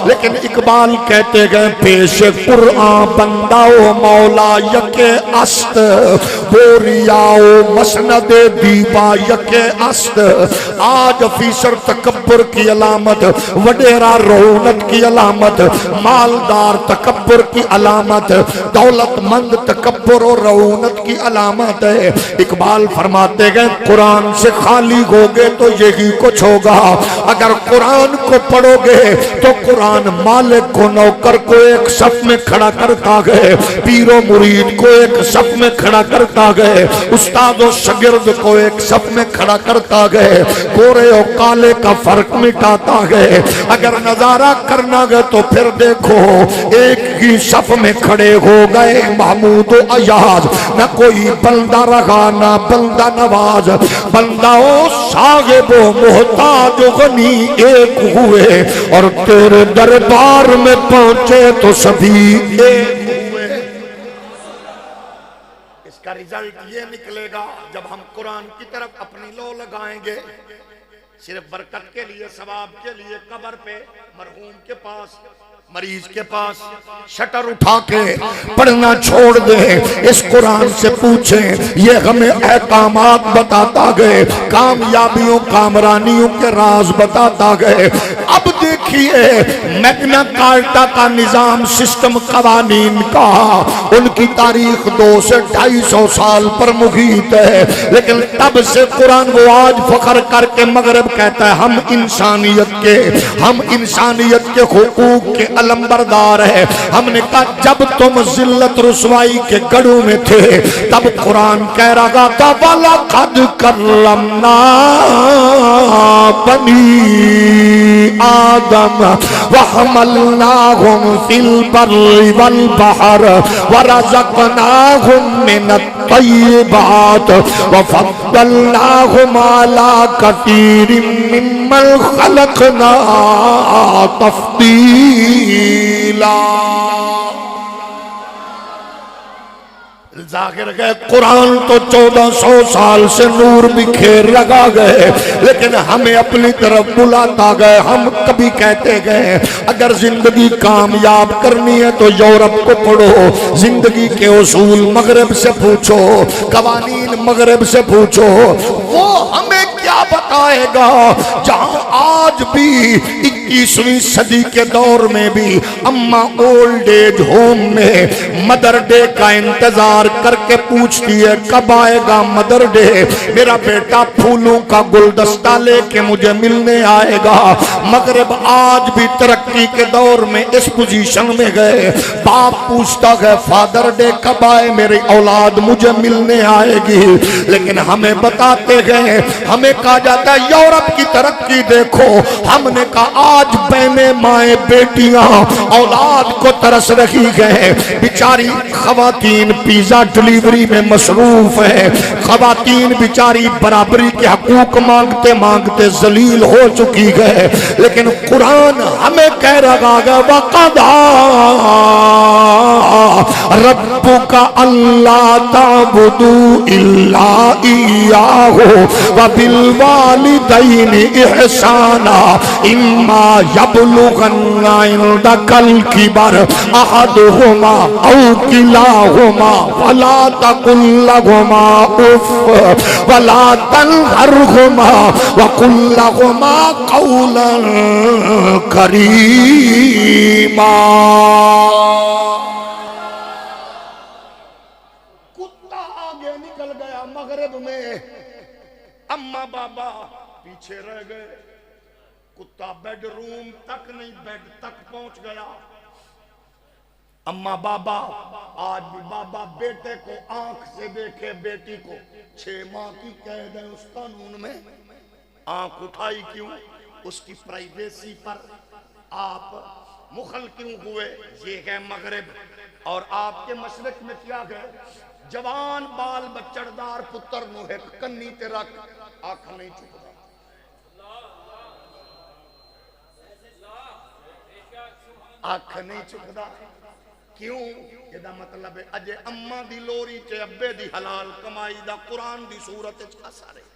لیکن اقبال کہتے گئے پیش قرآن بندہ و مولا یک است، بوریا و مسند دیبا یک است۔ آج افیسر تکبر کی علامت، وڈیرا رونت کی علامت، مالدار تکبر کی علامت، دولت مند تکبر و رونت کی علامت ہے۔ اقبال فرماتے گئے قرآن سے خالی ہوگے تو یہی کچھ ہوگا، اگر قرآن کو پڑھو گے تو قرآن مالک کو نوکر کو ایک صف میں کھڑا کرتا گئے، پیر و مرید کو ایک صف میں کھڑا کرتا گئے، استاد و شاگرد کو ایک صف میں کھڑا کرتا گئے، گورے و کالے کا فرق مٹاتا گئے۔ اگر نظارہ کرنا گئے تو پھر دیکھو ایک ہی صف میں کھڑے ہو گئے محمود و ایاز، نہ کوئی بندہ رہا نہ بندہ نواز، بندہ و صاحب و محتاج و غنی ایک ہوئے، اور تیرے دربار میں پہنچے تو سبھی ایک ہوئے۔ اس کا رزلٹ یہ نکلے گا جب ہم قرآن کی طرف اپنی لو لگائیں گے، صرف برکت کے لیے، ثواب کے لیے، قبر پہ مرحوم کے پاس، مریض کے پاس شٹر اٹھا کے پڑھنا چھوڑ دیں، اس قرآن سے پوچھیں، یہ ہمیں احکامات بتاتا گئے، کامیابیوں کامرانیوں کے راز بتاتا گئے۔ اب دیکھیے میگنا کارٹا کا نظام، سسٹم، قوانین کا، ان کی تاریخ 200 سے 250 سال پر محیط ہے، لیکن تب سے قرآن وہ آج فخر کر کے مغرب کہتا ہے ہم انسانیت کے حقوق کے علمبردار ہے۔ ہم نے کہا جب تم ذلت رسوائی کے گڑھوں میں تھے تب قرآن کہہ رہا تھا وَلَقَدْ كَرَّمْنَا بَنِي آدم وَحَمَلْنَاهُمْ فِي الْبَرِّ وَالْبَحْرِ وَرَزَقْنَاهُمْ مِنَ الطَّيِّبَاتِ وَفَضَّلْنَاهُمْ عَلَى كَثِيرٍ مِّمَّنْ خَلَقْنَا تَفْضِيلًا۔ ظاہر گئے قرآن تو 1400 سال سے نور بکھیر لگا گئے، لیکن ہمیں اپنی طرف بلاتا گئے۔ ہم کبھی کہتے گئے اگر زندگی کامیاب کرنی ہے تو یورپ کو پڑھو، زندگی کے اصول مغرب سے پوچھو، قوانین مغرب سے پوچھو، وہ ہمیں کیا بتائے گا جہاں آج بھی 21ویں صدی کے دور میں بھی اماں اولڈ ایج ہوم میں مدر ڈے کا انتظار کر کے پوچھتی ہے کب آئے گا مدر ڈے، میرا بیٹا پھولوں کا گلدستہ لے کے مجھے ملنے آئے گا۔ مغرب آج بھی ترقی کے دور میں اس پوزیشن میں گئے، باپ پوچھتا ہے فادر ڈے کب آئے میری اولاد مجھے ملنے آئے گی، لیکن ہمیں بتاتے گئے، ہمیں کہا جاتا ہے یورپ کی ترقی دیکھو، ہم نے کہا آج بہنیں مائیں بیٹیاں اولاد کو ترس رہی ہیں، بیچاری خواتین پیزا ڈلیوری میں مصروف ہیں، خواتین بیچاری برابری کے حقوق مانگتے مانگتے ذلیل ہو چکی ہے، لیکن قرآن ہمیں کہہ رہا ہے وَقَضَىٰ رَبُّكَ أَلَّا تَعْبُدُوا إِلَّا إِيَّاهُ وَبِالْوَالِدَيْنِ إِحْسَانًا إِمَّا يَبْلُغَنَّ عِندَكَ الْكِبَرَ أَحَدُهُمَا أَوْ كِلَاهُمَا فَلَا تَقُل لَّهُمَا أُفٍّ وَلَا تَنْهَرْهُمَا وَقُل لَّهُمَا قَوْلًا كَرِيمًا۔ کتا آگے نکل گیا مغرب میں، اما بابا پیچھے رہ گئے، کتا بیڈ روم تک نہیں بیڈ تک پہنچ گیا۔ اما بابا آج بھی بابا بیٹے کو آنکھ سے دیکھے، بیٹی کو 6 ماہ کی قید ہے اس قانون میں، آنکھ اٹھائی کیوں؟ اس کی پرائیویسی پر آپ مخل کیوں ہوئے؟ یہ ہے مغرب، اور آپ کے مشرق میں کیا گئے؟ جوان بال بچڑدار پتر نو ایک کنی تے رکھ آنکھ نہیں چکدا آنکھ نہیں چکدا کیوں یہ دا مطلب ہے اجے اماں دی لوری تے ابے دی حلال کمائی دا قرآن دی صورت وچ اثر ہے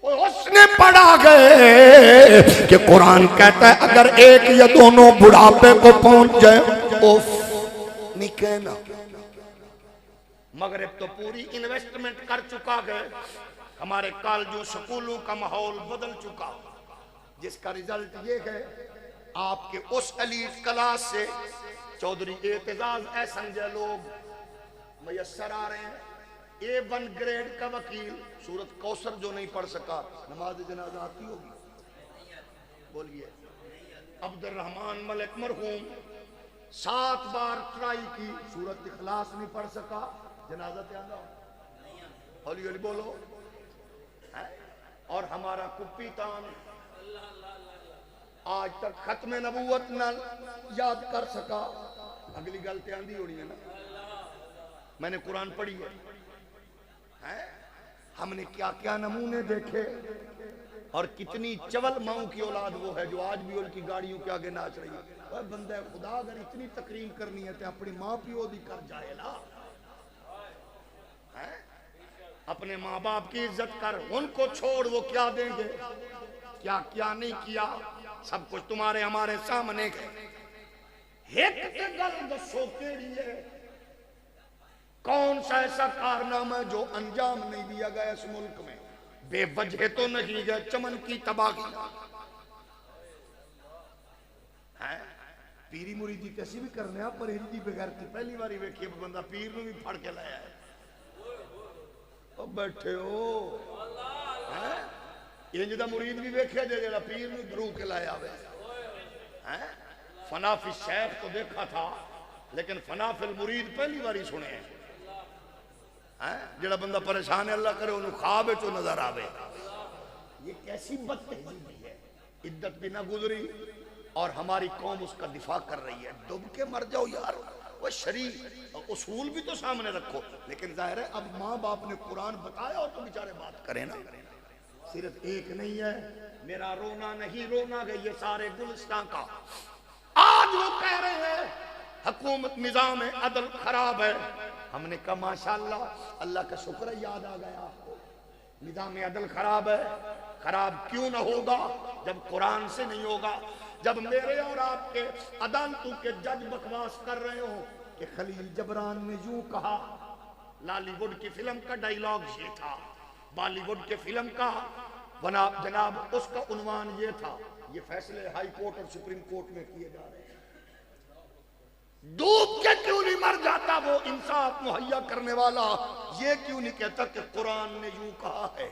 اس نے پڑھا گئے کہ قرآن کہتا ہے اگر ایک یا دونوں بڑھاپے کو پہنچ جائے اوف نہیں کہنا مغرب تو پوری انویسٹمنٹ کر چکا گئے ہمارے کالجوں سکولوں کا ماحول بدل چکا جس کا رزلٹ یہ ہے آپ کے اس ایلیٹ کلاس سے چودھری اعتزاز احسن جے لوگ میسر آ رہے ہیں A1 گریڈ کا وکیل سورت کوثر جو نہیں پڑھ سکا نماز جنازہ آتی ہوگی بولیے عبد الرحمن ملک مرحوم 7 بار ٹرائی کی سورت اخلاص نہیں پڑھ سکا جنازہ تیانا ہولی ہولی بولو اور ہمارا کپی تان آج تک ختم نبوت نہ یاد کر سکا اگلی گل تیاندی ہونی ہے نا میں نے قرآن پڑھی ہے ہم نے کیا کیا نمونے دیکھے اور کتنی چول ماؤں کی اولاد وہ ہے جو آج بھی ان کی گاڑیوں کے آگے ناچ رہی ہے بندہ خدا اگر اتنی تقریم کرنی ہے تو اپنی ماں پیو دی کر جائے نا اپنے ماں باپ کی عزت کر ان کو چھوڑ وہ کیا دیں گے کیا کیا نہیں کیا سب کچھ تمہارے ہمارے سامنے ہے ایک گل دسو کیڑی ہے کون سا ایسا کارنامہ جو انجام نہیں دیا گیا اس ملک میں بے وجہ تو نہیں گئے چمن کی تباہی پیری مریدی کیسی بھی کرنے آپ پر ہندی بغیر کی پہلی باری ویکھیے بندہ پیر نے بھی پھڑ کے لایا ہے اب بیٹھے ہو یہ جدہ مرید بھی ویکھے جے جڑا پیر نے درو کے لایا ہوئے فنا فی الشیخ تو دیکھا تھا لیکن فنا فی المرید پہلی باری سنے ہیں جڑا بندہ پریشان ہے اللہ کرے انہوں خواب تو نظر آوے یہ کیسی بد تہذیبی ہے عدت بھی نہ گزری اور ہماری قوم اس کا دفاع کر رہی ہے ڈوب کے مر جاؤ یار وہ شریع اصول بھی تو سامنے رکھو لیکن ظاہر ہے اب ماں باپ نے قرآن بتایا اور تو بیچارے بات کریں نا صرف ایک نہیں ہے میرا رونا نہیں رونا گئی یہ سارے گلستان کا آج وہ کہہ رہے ہیں حکومت نظام عدل خراب ہے ہم نے کہا ماشاءاللہ اللہ کا شکر یاد آ گیا نظام عدل خراب ہے خراب کیوں نہ ہوگا جب قرآن سے نہیں ہوگا جب میرے اور آپ کے عدالتوں کے جج بکواس کر رہے ہوں کہ خلیل جبران نے یوں کہا لالی ووڈ کی فلم کا ڈائیلاگ یہ تھا بالی ووڈ کے فلم کا جناب اس کا عنوان یہ تھا یہ فیصلے ہائی کورٹ اور سپریم کورٹ میں کیے جا رہے ہیں ڈوب کے کیوں نہیں مر جاتا وہ انصاف مہیا کرنے والا یہ کیوں نہیں کہتا کہ قرآن نے یوں کہا ہے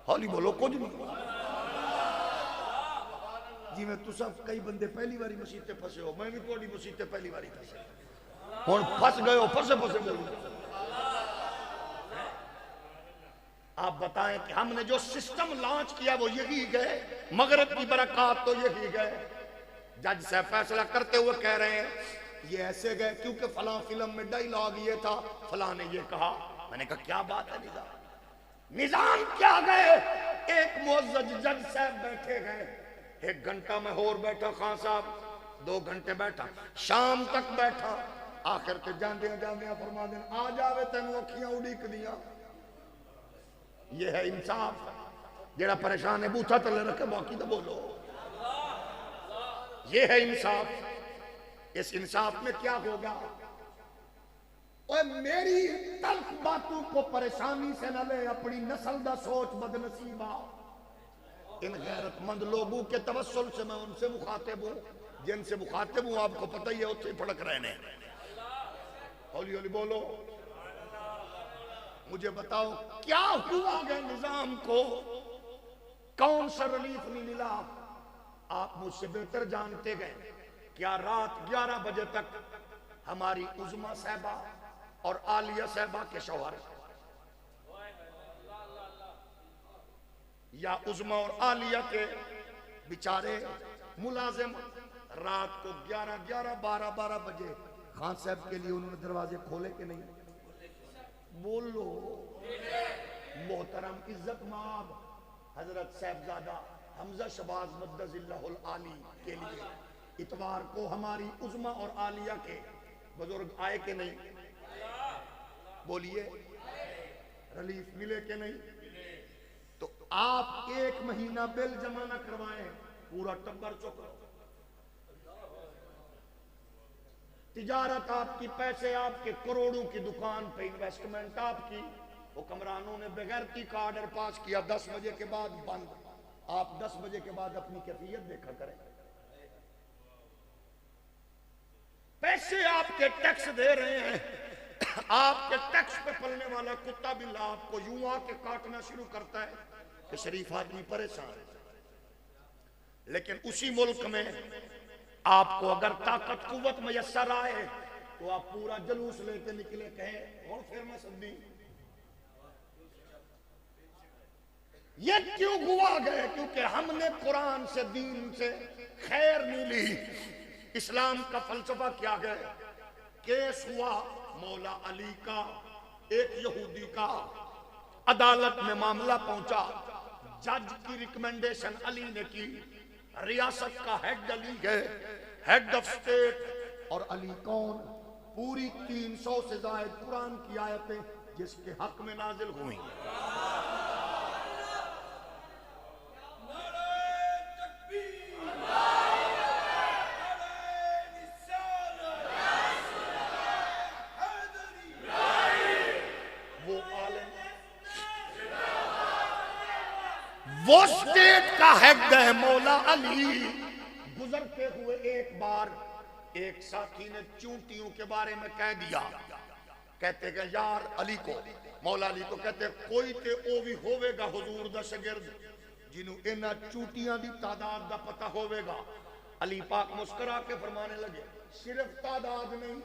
ہولی بولو کچھ نہیں جی میں تو سب کئی بندے پہلی باری مسیحتے پھنسے ہو میں بھی کوئی مسیحتے پہلی باری پھنسے ہوں پھنس گئے ہو پھنسے بولو آپ بتائیں کہ ہم نے جو سسٹم لانچ کیا وہ یہی گئے مغرب کی برکات تو یہی گئے جج صاحب فیصلہ کرتے ہوئے کہہ رہے ہیں یہ ایسے گئے کیونکہ فلاں فلم میں ڈائیلاگ یہ تھا فلاں نے یہ کہا میں نے کہا کیا بات ہے نظام کیا گئے ایک معزز جج صاحب بیٹھے گئے 1 گھنٹہ میں اور بیٹھا خان صاحب 2 گھنٹے بیٹھا شام تک بیٹھا آخر کے جاندیاں فرما دیں آ جاوے تینوں اکھیاں اڑیک دیا یہ ہے انصاف جیڑا پریشان ہے بوتھا تلے رکھے باقی تو بولو یہ ہے انصاف اس انصاف میں کیا ہوگا اور میری تلخ باتوں کو پریشانی سے نہ لے اپنی نسل دا سوچ بدنصیبہ ان غیرت مند لوگوں کے توسل سے میں ان سے مخاطب ہوں جن سے مخاطب ہوں آپ کو پتہ ہی ہے اتھے پھڑک رہنے ہولی ہولی بولو مجھے بتاؤ کیا ہوا گیا نظام کو کون سا ریلیف نہیں ملا آپ مجھ سے بہتر جانتے گئے کیا رات 11 بجے تک ہماری عظمیٰ صاحبہ اور عالیہ صاحبہ کے شوہر یا عظمیٰ اور عالیہ کے بیچارے ملازم رات کو 11 بجے خان صاحب کے لیے انہوں نے دروازے کھولے کہ نہیں؟ بولو محترم عزت مآب حضرت صاحبزادہ حمزہ شہباز مدظ اللہ العالی کے لیے اتوار کو ہماری عظما اور عالیہ کے بزرگ آئے کہ نہیں؟ بولیے ریلیف ملے کہ نہیں؟ تو آپ 1 مہینہ بل جمع نہ کروائیں، پورا ٹبر چکو، تجارت آپ کی، پیسے آپ کے، کروڑوں کی دکان پہ انویسٹمنٹ آپ کی، حکمرانوں نے بغیرتی کا آرڈر پاس کیا 10 بجے کے بعد بند، آپ 10 بجے کے بعد اپنی کیفیت دیکھا کریں۔ پیسے آپ کے ٹیکس دے رہے ہیں، آپ کے ٹیکس پہ پلنے والا کتا بلا آپ کو یوں آ کے کاٹنا شروع کرتا ہے کہ شریف آدمی پریشان ہے۔ لیکن اسی ملک میں آپ کو اگر طاقت قوت میسر آئے تو آپ پورا جلوس لے کے نکلے، کہیں اور پھر میں سبھی یہ کیوں گوا گئے؟ کیونکہ ہم نے قرآن سے، دین سے خیر نہیں لی۔ اسلام کا فلسفہ کیا ہے؟ کیس ہوا مولا علی کا، ایک یہودی کا، عدالت میں معاملہ پہنچا، جج کی ریکمنڈیشن علی نے کی، ریاست کا ہیڈ علی ہے، ہیڈ آف سٹیٹ، اور علی کون؟ پوری 300 سے زائد قرآن کی آیتیں جس کے حق میں نازل ہوئیں۔ وہ سٹیٹ کا ہیڈ ہے مولا علی۔ گزرتے ہوئے ایک بار ایک ساتھی نے چونٹیوں کے بارے میں کہہ دیا، کہتے کہ یار علی کو، مولا علی کو کہتے کوئی تے او بھی ہوئے گا حضور دا شگرد جنہوں انہا چونٹیاں دی تعداد دا پتہ ہوئے گا۔ علی پاک مسکرا کے فرمانے لگے صرف تعداد نہیں،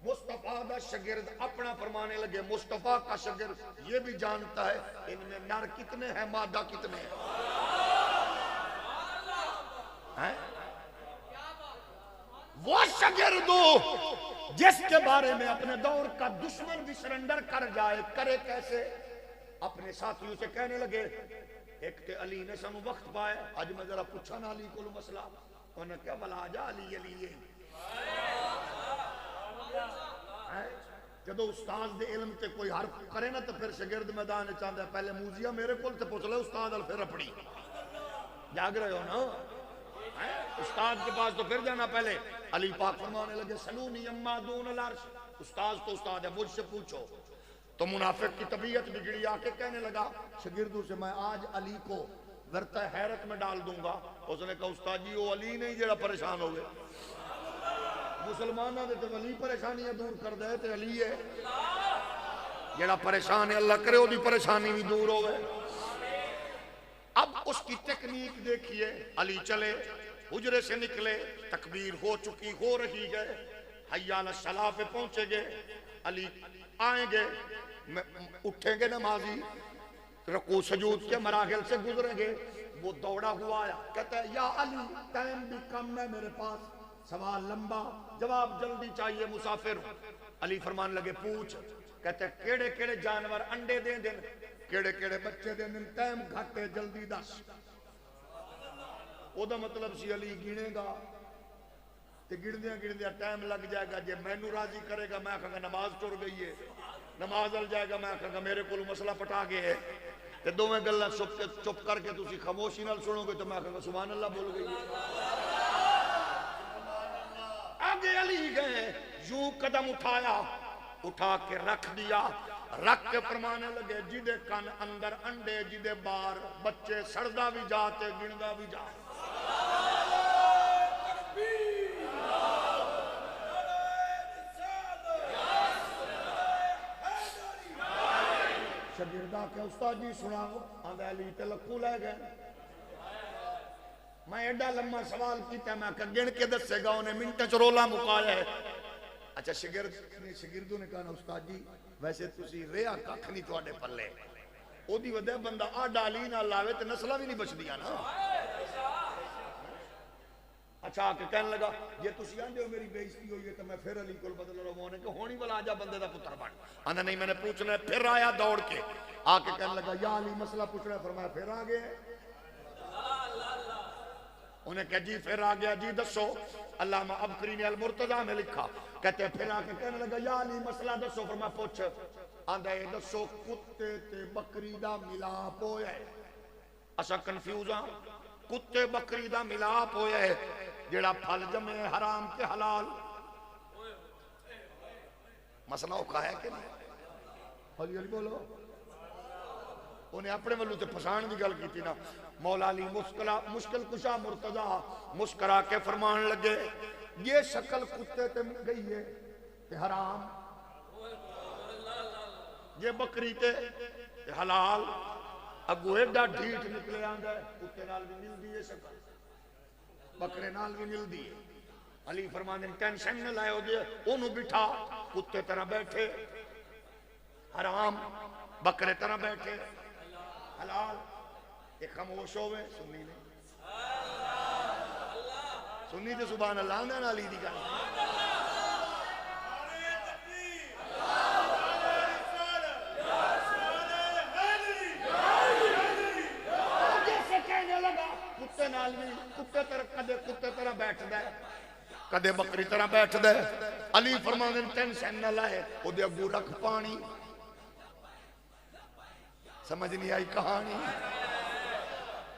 مصطفیٰ دا شگرد اپنا فرمانے لگے مصطفیٰ کا شگرد یہ بھی جانتا ہے ان میں نر کتنے ہیں، مادہ کتنے ہیں۔ وہ شگردو جس کے بارے میں اپنے دور کا دشمن بھی سرنڈر کر جائے، کرے کیسے؟ اپنے ساتھیوں سے کہنے لگے، ایک تے علی نے سانو وقت پائے، آج میں ذرا پوچھا نا علی کو مسئلہ، انہوں نے کہا بلا جا علی علی جدو استاد دے علم تے کوئی حرف کرے نا تو پھر شگرد میدان چاہتا ہے پہلے موزیا میرے کول تے پوچھ لے استاد ال پھر اپنی جاگ رہے ہو نا، استاد کے پاس تو پھر جانا پہلے۔ علی پاک فرمانے لگے سلونی اما دون العرش، استاد تو استاد ہے مجھ سے پوچھو۔ تو منافق کی طبیعت بگڑی، آ کے کہنے لگا شگردوں سے میں آج علی کو ورتہ حیرت میں ڈال دوں گا۔ اس نے کہا استاد جی وہ علی نہیں جڑا پریشان ہوئے، مسلمانہ دے تو علی پریشانیاں دور کر دے تے علی ہے جڑا پریشان ہے، اللہ کرے وہ دی پریشانی بھی دور ہوئے۔ اب اس کی ٹیکنیک دیکھیے، علی چلے، حجرے سے نکلے، تکبیر ہو چکی، ہو رہی ہے، حی علی الصلاۃ پہ پہنچے گے، علی آئیں گے، اٹھیں گے نمازی، رکوع سجود کے مراحل سے گزریں گے، وہ دوڑا ہوا آیا، کہتا ہے یا علی ٹائم بھی کم ہے میرے پاس، سوال لمبا، جواب جلدی چاہیے، مسافر ہوں۔ علی فرمان لگے پوچھ، کہتے ہیں کیڑے کیڑے جانور انڈے دیں دن، کیڑے کیڑے بچے دیں دن، ٹائم گھاٹے جلدی دس۔ او دا مطلب سی علی گنے گا تے گردیاں گردیاں ٹائم لگ جائے گا، جے میں نو راضی کرے گا میں کہاں گا نماز ٹر گئی ہے، نماز ال جائے گا میں کہاں گا میرے کو مسئلہ پٹا گئے ہے، تے دو میں گلہ چپ کر کے تسی خاموشی نال سنو گے تو میں کہاں گا سبحان اللہ بول گئی ہے۔ آگے علی گئے، یوں قدم اٹھایا، اٹھا کے رکھ دیا، رکھ کے فرمانے لگے جدے کن اندر انڈے جدے بار بچے، سڑدا بھی جاتے گندا بھی جا۔ شاگردہ کہ استاد جی سناؤ، آدھے علی تے لکھو لے گئے۔ میں ایڈا لمحہ سوال کیتا میں کہ گن کے دسے گا انہیں منٹ چرولا مکایا ہے۔ اچھا شاگردوں نے کہا نا استاد جی ویسے تسی ریا ککھ نہیں تواڈے پلے، او دی وجہ بندہ آ ڈالی نہ لاوے تے نسلاں بھی نہیں بچدیاں نا۔ اچھا آ کے کہنے لگا یہ تسی آندے ہو میری بےزتی ہوئی ہے تو میں پھر علی کول بدل رہا ہوں کہ ہونی والا آجا بندے دا پتر بن. آندا نہیں میں نے پوچھنا ہے. پھر آیا دوڑ کے آ کے کہنے لگا یا علی مسئلہ پوچھنا ہے. فرمایا پھر آ گئے. انہیں کہا جی پھر آ گیا. جی دسو. علامہ ابکری نے المرتضیٰ میں لکھا کہتے ہیں پھر آ کے کہنے لگا یا علی مسئلہ دسو. فرمایا پوچھ. آندا یہ دسو کتے تے بکری دا ملاپ ہویا ہے. اسا کنفیوز ہاں. کتے بکری دا ملاپ ہویا ہے جیڑا پھل جمے حرام کے حلال. مسئلہ اوکھا ہے کہ نہیں؟ علی علی بولو. انہیں اپنے ولو تے پسان دی گل کی تھی نا. مولا علی مشکل کشا مرتضیٰ مسکرا کے فرمان لگے یہ شکل کتے تے گئی ہے تے حرام, یہ بکری تے حلال. اگو ایڈا ڈھیٹ نکلے آندا ہے کتے نال بھی مل دی ہے شکل, بکرے نال بھی مل دی ہے. علی فرمانے ٹینشن نہ لائے ہو جائے انہوں بٹھا کتے طرح بیٹھے حرام, بکرے طرح بیٹھے حلال. ایک خاموش ہوئے سنی نہیں سنی تے سبحان اللہ نے علی دی گل. کتے نال بھی کتے طرح کدے کتے طرح بیٹھدا ہے کدے بکری طرح بیٹھدا ہے. علی فرماندے ٹینشن نہ لائے او دے اگوں رکھ پانی. سمجھ نہیں آئی کہانی.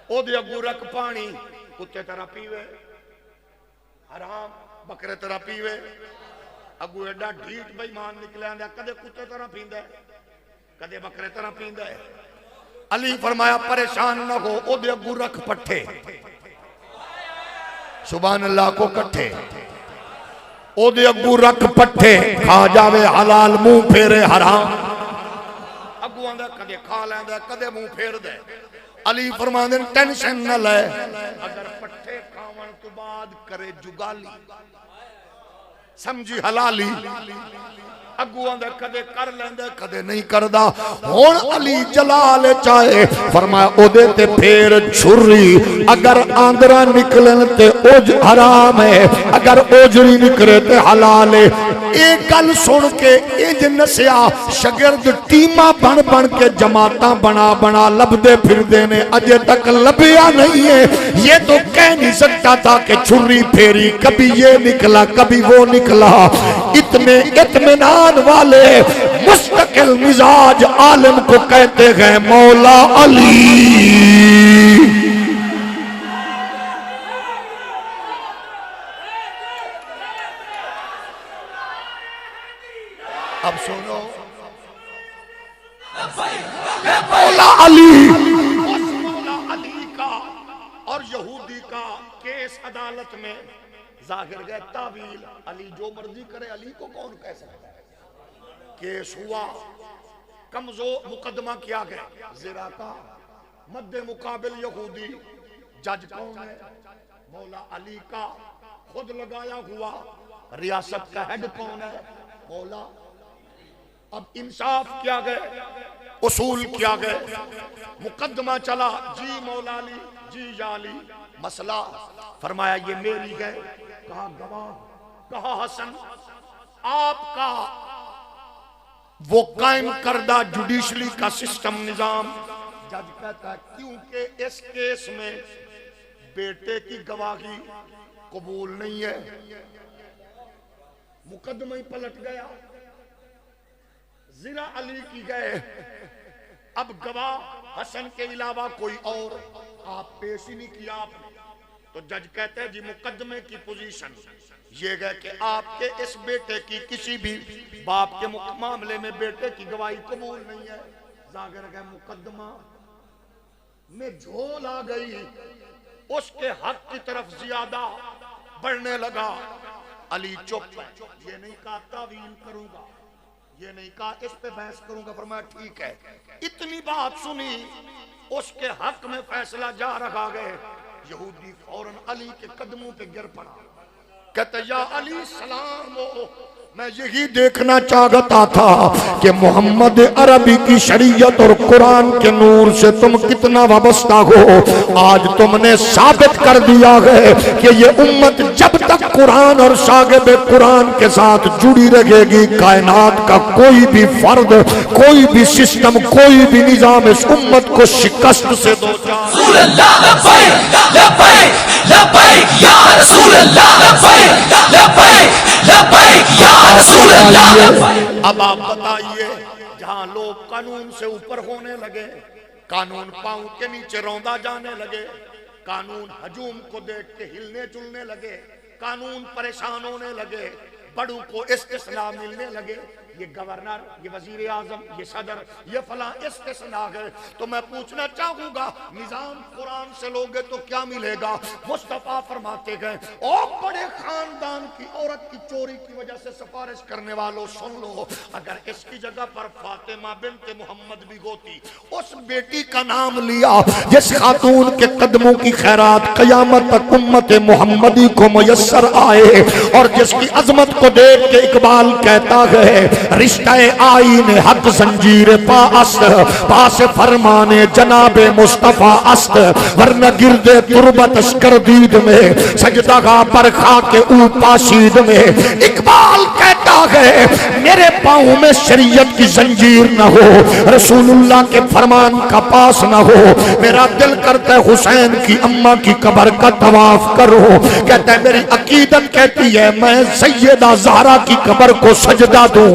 او دے اگوں رکھ پانی کتے طرح پیوے حرام, بکرے طرح پیوے. اگوں ایڈا ڈھیٹ بے ایمان نکلے آندا کدے کتے طرح پیندا ہے کدے بکرے طرح پیندا ہے. علی فرمایا پریشان نہ ہو او دے اگوں رکھ پٹھے سبحان اللہ کو کٹھے. او دے اگوں رکھ پٹھے کھا جاوے حلال منہ پھیرے حرام. اگوں آندا کدے کھا لیندا کدے منہ پھیر دے. علی فرماندے ٹینشن نہ لے اگر پٹھے کھاون تو بعد کرے جگالی سمجھی حلالی. اگو آندے کدے کر لیندے کدے نہیں کردا. ہن علی جلال چاہے فرمایا او دے تے پھیر چھری اگر آندرا نکلن تے اوج حرام ہے اگر اوجری نکلے تے حلال ہے. ایک گل سن کے انج نسیا شاگرد ٹیما بن بن کے جماعتاں بنا بنا لبدے پھردے نے اجے تک لبیا نہیں ہے. یہ تو کہہ نہیں سکتا تھا کہ چھری پھیری کبھی یہ نکلا کبھی وہ نکلا. اتنے اطمینان والے مستقل مزاج عالم کو کہتے ہیں مولا علی. اب سنو مولا علی, اس مولا علی کا اور یہودی کا کیس عدالت میں ظاہر گئے تعویل. علی جو مرضی کرے علی کو کون کہہ سکتا ہے. کیس ہوا کمزور مقدمہ کیا گیا زرا کا مد مقابل یہودی. جج کون ہے مولا علی کا خود لگایا ہوا. ریاست کا ہیڈ کون ہے مولا. اب انصاف کیا گئے اصول کیا گئے مقدمہ چلا. جی مولا علی جی یا علی مسئلہ فرمایا یہ میری گئے. کہا گواہ کہا حسن آپ کا وہ قائم کردہ جوڈیشلی کا سسٹم نظام. جج کہتا ہے کیونکہ اس کیس میں بیٹے کی گواہی قبول نہیں ہے. مقدمہ ہی پلٹ گیا. زرا علی کی گئے. اب گواہ حسن کے علاوہ کوئی اور آپ پیش ہی نہیں کیا آپ نے. تو جج کہتے ہیں جی مقدمے کی پوزیشن یہ گئے کہ آپ کے اس بیٹے کی کسی بھی باپ کے معاملے میں بیٹے کی گواہی قبول نہیں ہے. ظاہر ہے مقدمہ میں جھول آ گئی. اس کے حق کی طرف زیادہ بڑھنے لگا. علی چپ ہے. یہ نہیں کہا تعویل کروں گا یہ نہیں کہا اس پہ بحث کروں گا. فرمایا ٹھیک ہے. اتنی بات سنی اس کے حق میں فیصلہ جا رکھا گئے. یہودی فوراً علی کے قدموں پہ گر پڑا. کہتا یا علی سلام ہو میں یہی دیکھنا چاہتا تھا کہ محمد عربی کی شریعت اور قرآن کے نور سے تم کتنا وابستہ ہو۔ آج تم نے ثابت کر دیا ہے کہ یہ امت جب تک قرآن اور شاگرد قرآن کے ساتھ جڑی رہے گی، کائنات کا کوئی بھی فرد، کوئی بھی سسٹم، کوئی بھی نظام اس امت کو شکست سے دو چار۔ رسول اللہ لبیک لبیک لبیک یا رسول اللہ لبیک لبیک لبیک یا رسول اللہ۔ اب آپ بتائیے، جہاں لوگ قانون سے اوپر ہونے لگے، قانون پاؤں کے نیچے روندا جانے لگے، قانون ہجوم کو دیکھ کے ہلنے چلنے لگے، قانون پریشان ہونے لگے، بڑوں کو استثناء ملنے لگے، یہ گورنر، یہ وزیر اعظم، یہ صدر، یہ فلاں استثناء ہے، تو میں پوچھنا چاہوں گا نظام قرآن سے لوگے تو کیا ملے گا؟ مصطفیٰ فرماتے گئے او بڑے خاندان کی عورت کی چوری کی وجہ سے سفارش کرنے والوں سن لو، اگر اس کی جگہ پر فاطمہ بنت محمد بھی ہوتی، اس بیٹی کا نام لیا جس خاتون کے قدموں کی خیرات قیامت تک امت محمدی کو میسر آئے، اور جس کی عظمت کو دیکھ کے اقبال کہتا ہے رشتہ آئین حق زنجیر پا است، پاس فرمان جناب مصطفیٰ است، ورنہ گرد تربت اشکردید میں سجدہ پر خاک او پاشید میں۔ اقبال کہتا ہے میرے پاؤں میں شریعت کی زنجیر نہ ہو، رسول اللہ کے فرمان کا پاس نہ ہو، میرا دل کرتا ہے حسین کی اماں کی قبر کا طواف کرو، کہتا ہے میری عقیدت کہتی ہے میں سیدہ زہرا کی قبر کو سجدہ دوں۔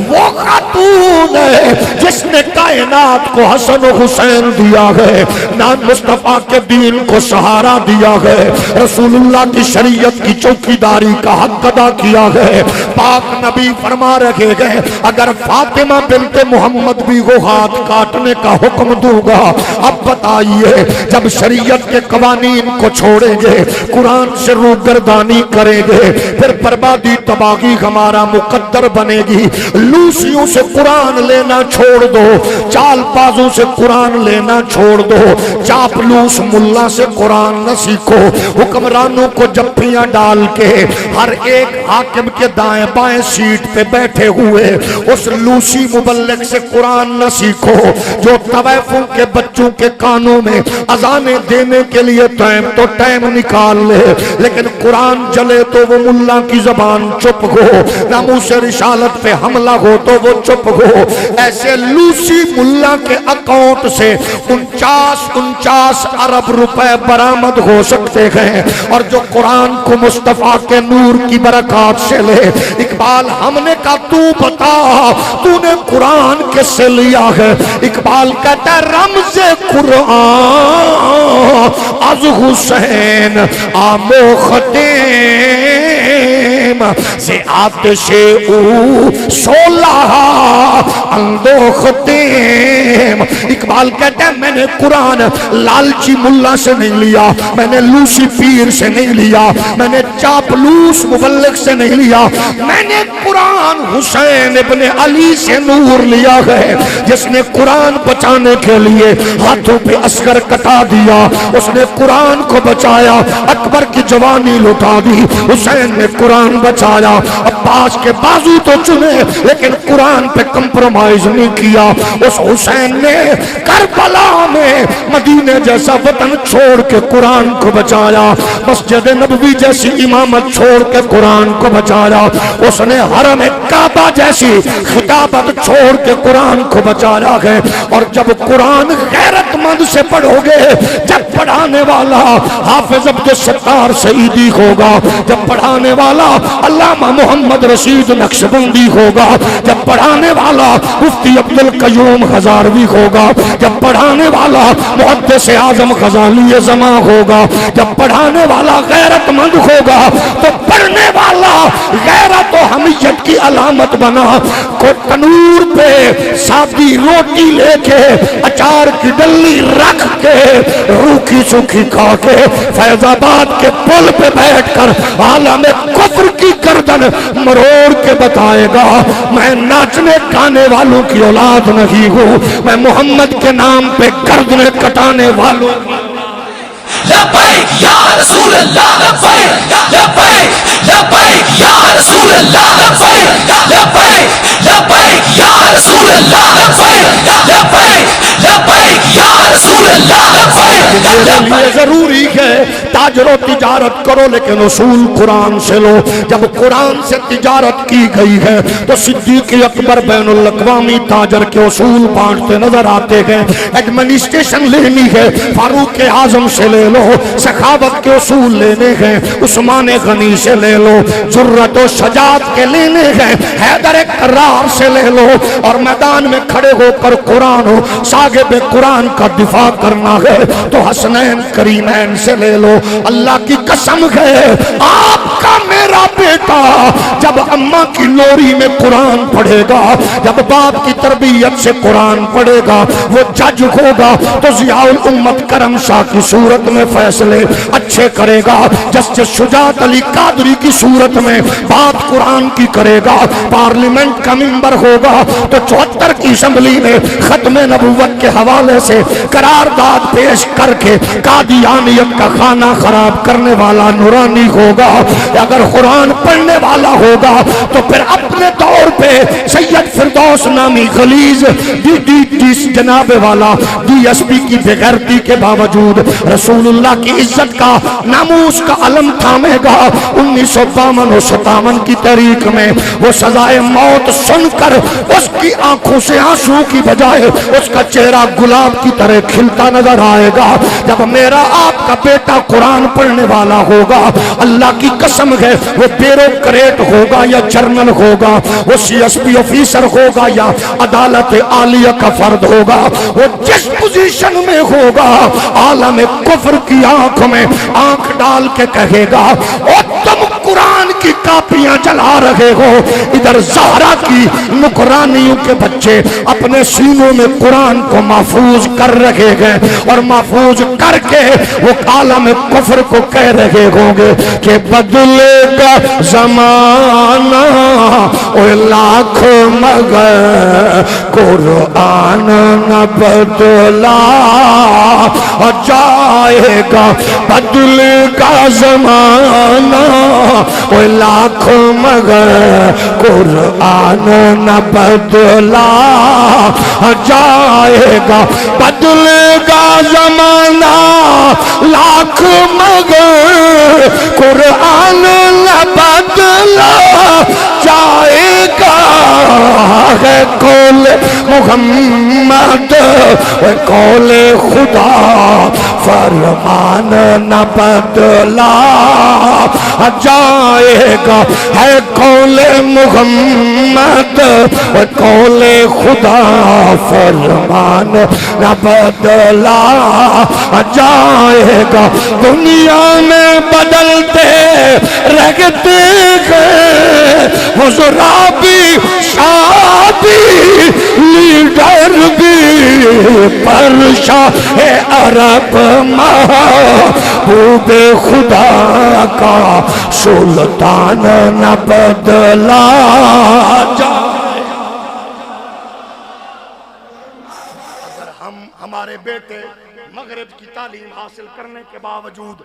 وہ خاتون ہے جس نے کائنات کو حسن و حسین دیا ہے، نام مصطفیٰ کے دین کو سہارا دیا ہے، رسول اللہ کی شریعت کی چوکیداری کا حق ادا کیا ہے۔ پاک نبی فرما رکھے گئے اگر فاطمہ بنت محمد بھی وہ ہاتھ کاٹنے کا حکم دوں گا۔ اب بتائیے جب شریعت کے قوانین کو چھوڑیں گے، قرآن سے روگردانی کریں گے، پھر بربادی تباہی ہمارا مقدر بنے گی۔ لوسیوں سے قرآن لینا چھوڑ دو، چال بازوں سے قرآن لینا چھوڑ دو، چاپلوس ملا سے قرآن نہ سیکھو، حکمرانوں کو جپیاں ڈال کے ہر ایک حاکم کے دائیں بائیں سیٹ پہ بیٹھے ہوئے اس لوسی مبلغ سے قرآن نہ سیکھو جو طوائفوں کے بچوں کے کانوں میں اذانیں دینے کے لیے ٹائم نکال لے، لیکن قرآن جلے تو وہ ملا کی زبان چپ ہو، ناموس رسالت پہ حملہ ہو تو وہ چپ ہو۔ ایسے لوسی ملا کے اکاؤنٹ سے 49 ارب روپے برآمد ہو سکتے ہیں، اور جو قرآن کو مصطفیٰ کے نور کی برکات سے لے۔ اقبال ہم نے کہا تو بتا تو نے قرآن کس سے لیا ہے؟ اقبال کہتا ہے رمز قرآن از حسین آموختیں سے آتش او سولہ اندوختیم۔ اقبال کہتا ہے میں نے قرآن لالچی ملا سے نہیں لیا، میں نے لوسی پیر سے نہیں لیا، میں نے چاپلوس مبلغ سے نہیں لیا، میں نے قرآن حسین ابن علی سے نور لیا ہے جس نے قرآن بچانے کے لیے ہاتھوں پہ عسکر کٹا دیا، اس نے قرآن کو بچایا، اکبر کی جوانی لٹا دی، حسین نے قرآن بچایا۔ عباس کے بازو تو چنے لیکن قرآن پہ کمپرومائز نہیں کیا۔ اس حسین نے کربلا میں مدینے جیسا وطن چھوڑ کے قرآن کو بچایا، مسجد نبوی جیسی امامت چھوڑ کے قرآن کو بچایا، اس نے حرم کعبہ جیسی خطابت چھوڑ کے قرآن کو بچایا ہے۔ اور جب قرآن غیرت مند سے پڑھو گے، جب پڑھانے والا حافظ عبد الستار سعیدی ہوگا، جب پڑھانے والا علامہ محمد رشید نقشبندی ہوگا، جب پڑھانے والا مفتی عبد القیوم ہزاروی ہوگا، جب پڑھانے والا محدث اعظم غزالی زماں ہوگا، جب پڑھانے والا غیرت مند ہوگا تو پڑھنے والا غیرت و حمیت کی علامت بنا۔ کو تنور پہ سادی روٹی لے کے اچار کی ڈلی رکھ کے روکھی سوکھی کھا کے فیض آباد کے پل پہ بیٹھ کر عالم کفر کی گردن مروڑ کے بتائے گا میں ناچنے گانے والوں کی اولاد نہیں ہوں، میں محمد کے نام پہ گردنیں کٹانے والوں لبیک یا رسول اللہ لبیک لبیک لبیک یا رسول اللہ لبیک لبیک لبیک یا رسول اللہ لبیک لبیک لبیک یا رسول اللہ لبیک میرے لیے ضروری ہے تاجر و تجارت کرو لیکن اصول قرآن سے لو. جب قرآن سے تجارت کی گئی ہے تو صدیق اکبر بین الاقوامی تاجر کے اصول بانٹتے نظر آتے ہیں. ایڈمنسٹریشن لینی ہے فاروق اعظم سے لے لو, سخاوت کے اصول لینے ہیں عثمان غنی سے لے لو, جرت و شجاعت کے لینے ہیں حیدر کرار سے لے لو, اور میدان میں کھڑے ہو کر قرآن ہو صاحب قرآن کا دفاع کرنا ہے تو حسنین کریمین سے لے لو. اللہ کی قسم ہے آپ کا میرا بیٹا جب اماں کی لوری میں قرآن پڑھے گا, جب باپ کی تربیت سے قرآن پڑھے گا, وہ جج ہوگا تو ضیاء الامت کرم شاہ کی صورت میں فیصلے اچھے کرے گا, جسٹس شجاعت علی قادری کی صورت میں بات قرآن کی کرے گا, پارلیمنٹ کا ممبر ہوگا تو 74 کی اسمبلی میں ختم نبوت کے حوالے سے قرارداد پیش کر کے قادیانیت کا خانہ خراب کرنے والا نورانی ہوگا. اگر قرآن پڑھنے والا ہوگا تو پھر اپنے طور پہ سید فردوس نامی غلیظ جناب والا ڈی ایس پی کی بغیرتی کے باوجود رسول اللہ کی عزت کا ناموس کا علم تھامے گا. 1952 اور 57 کی تاریخ میں وہ سزائے موت سن کر اس کی آنکھوں سے آنسو کی بجائے اس کا چہرہ گلاب کی طرح کھلتا نظر آئے گا. جب میرا آپ کا بیٹا قرآن پڑھنے والا ہوگا, اللہ کی قسم ہے وہ بیوروکریٹ ہوگا یا جرنل ہوگا, وہ سی ایس پی آفیسر ہوگا یا عدالت عالیہ کا فرد ہوگا, وہ جس پوزیشن میں ہوگا عالم کفر کی آنکھ میں آنکھ ڈال کے کہے گا او تم قرآن کی کاپیاں جلا رہے ہو, ادھر زہرا کی نکرانیوں کے بچے اپنے سینوں میں قرآن کو محفوظ کر رہے ہیں اور محفوظ کر کے وہ عالم کفر کو کہہ رہے ہوں گے کہ بدلے گا زمانہ اوہ لاکھ مگر قرآن نہ بدلا جائے گا. بدلے گا زمانہ اوہ لاکھ مگر قرآن نہ بدلا جائے گا. بدلے گا زمانہ لاکھ مگر قرآن نہ بدلا جائے گا. ہے قول محمد ہے قول خدا فرمان نہ بدلا جائے گا. ہے قول محمد ہے قول خدا فرمان نہ بدلا جائے گا. دنیا میں بدلتے رہتے ہیں وزرا بھی شادی لیڈر بھی پر شاہ عرب محبوب خدا کا سلطان نہ بدلا جائے. اگر ہمارے بیٹے مغرب کی تعلیم حاصل کرنے کے باوجود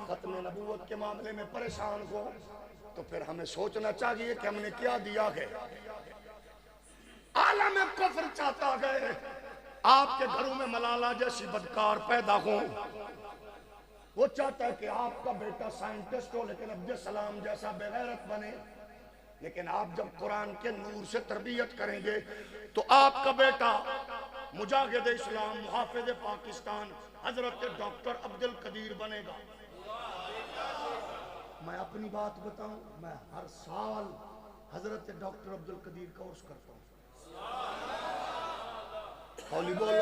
ختم نبوت کے معاملے میں پریشان ہو تو پھر ہمیں سوچنا چاہیے کہ ہم نے کیا دیا ہے. عالم کفر چاہتا ہے آپ کے گھروں میں ملالہ جیسی بدکار پیدا ہو, وہ چاہتا ہے کہ آپ کا بیٹا سائنٹسٹ ہو لیکن عبد السلام جیسا بے غیرت بنے. لیکن آپ جب قرآن کے نور سے تربیت کریں گے تو آپ کا بیٹا مجاہد اسلام محافظ پاکستان حضرت ڈاکٹر عبد القدیر بنے گا. میں اپنی بات بتاؤں, میں ہر سال حضرت ڈاکٹر عبد القدیر کا عرس کرتا ہوں. ہولی بولو.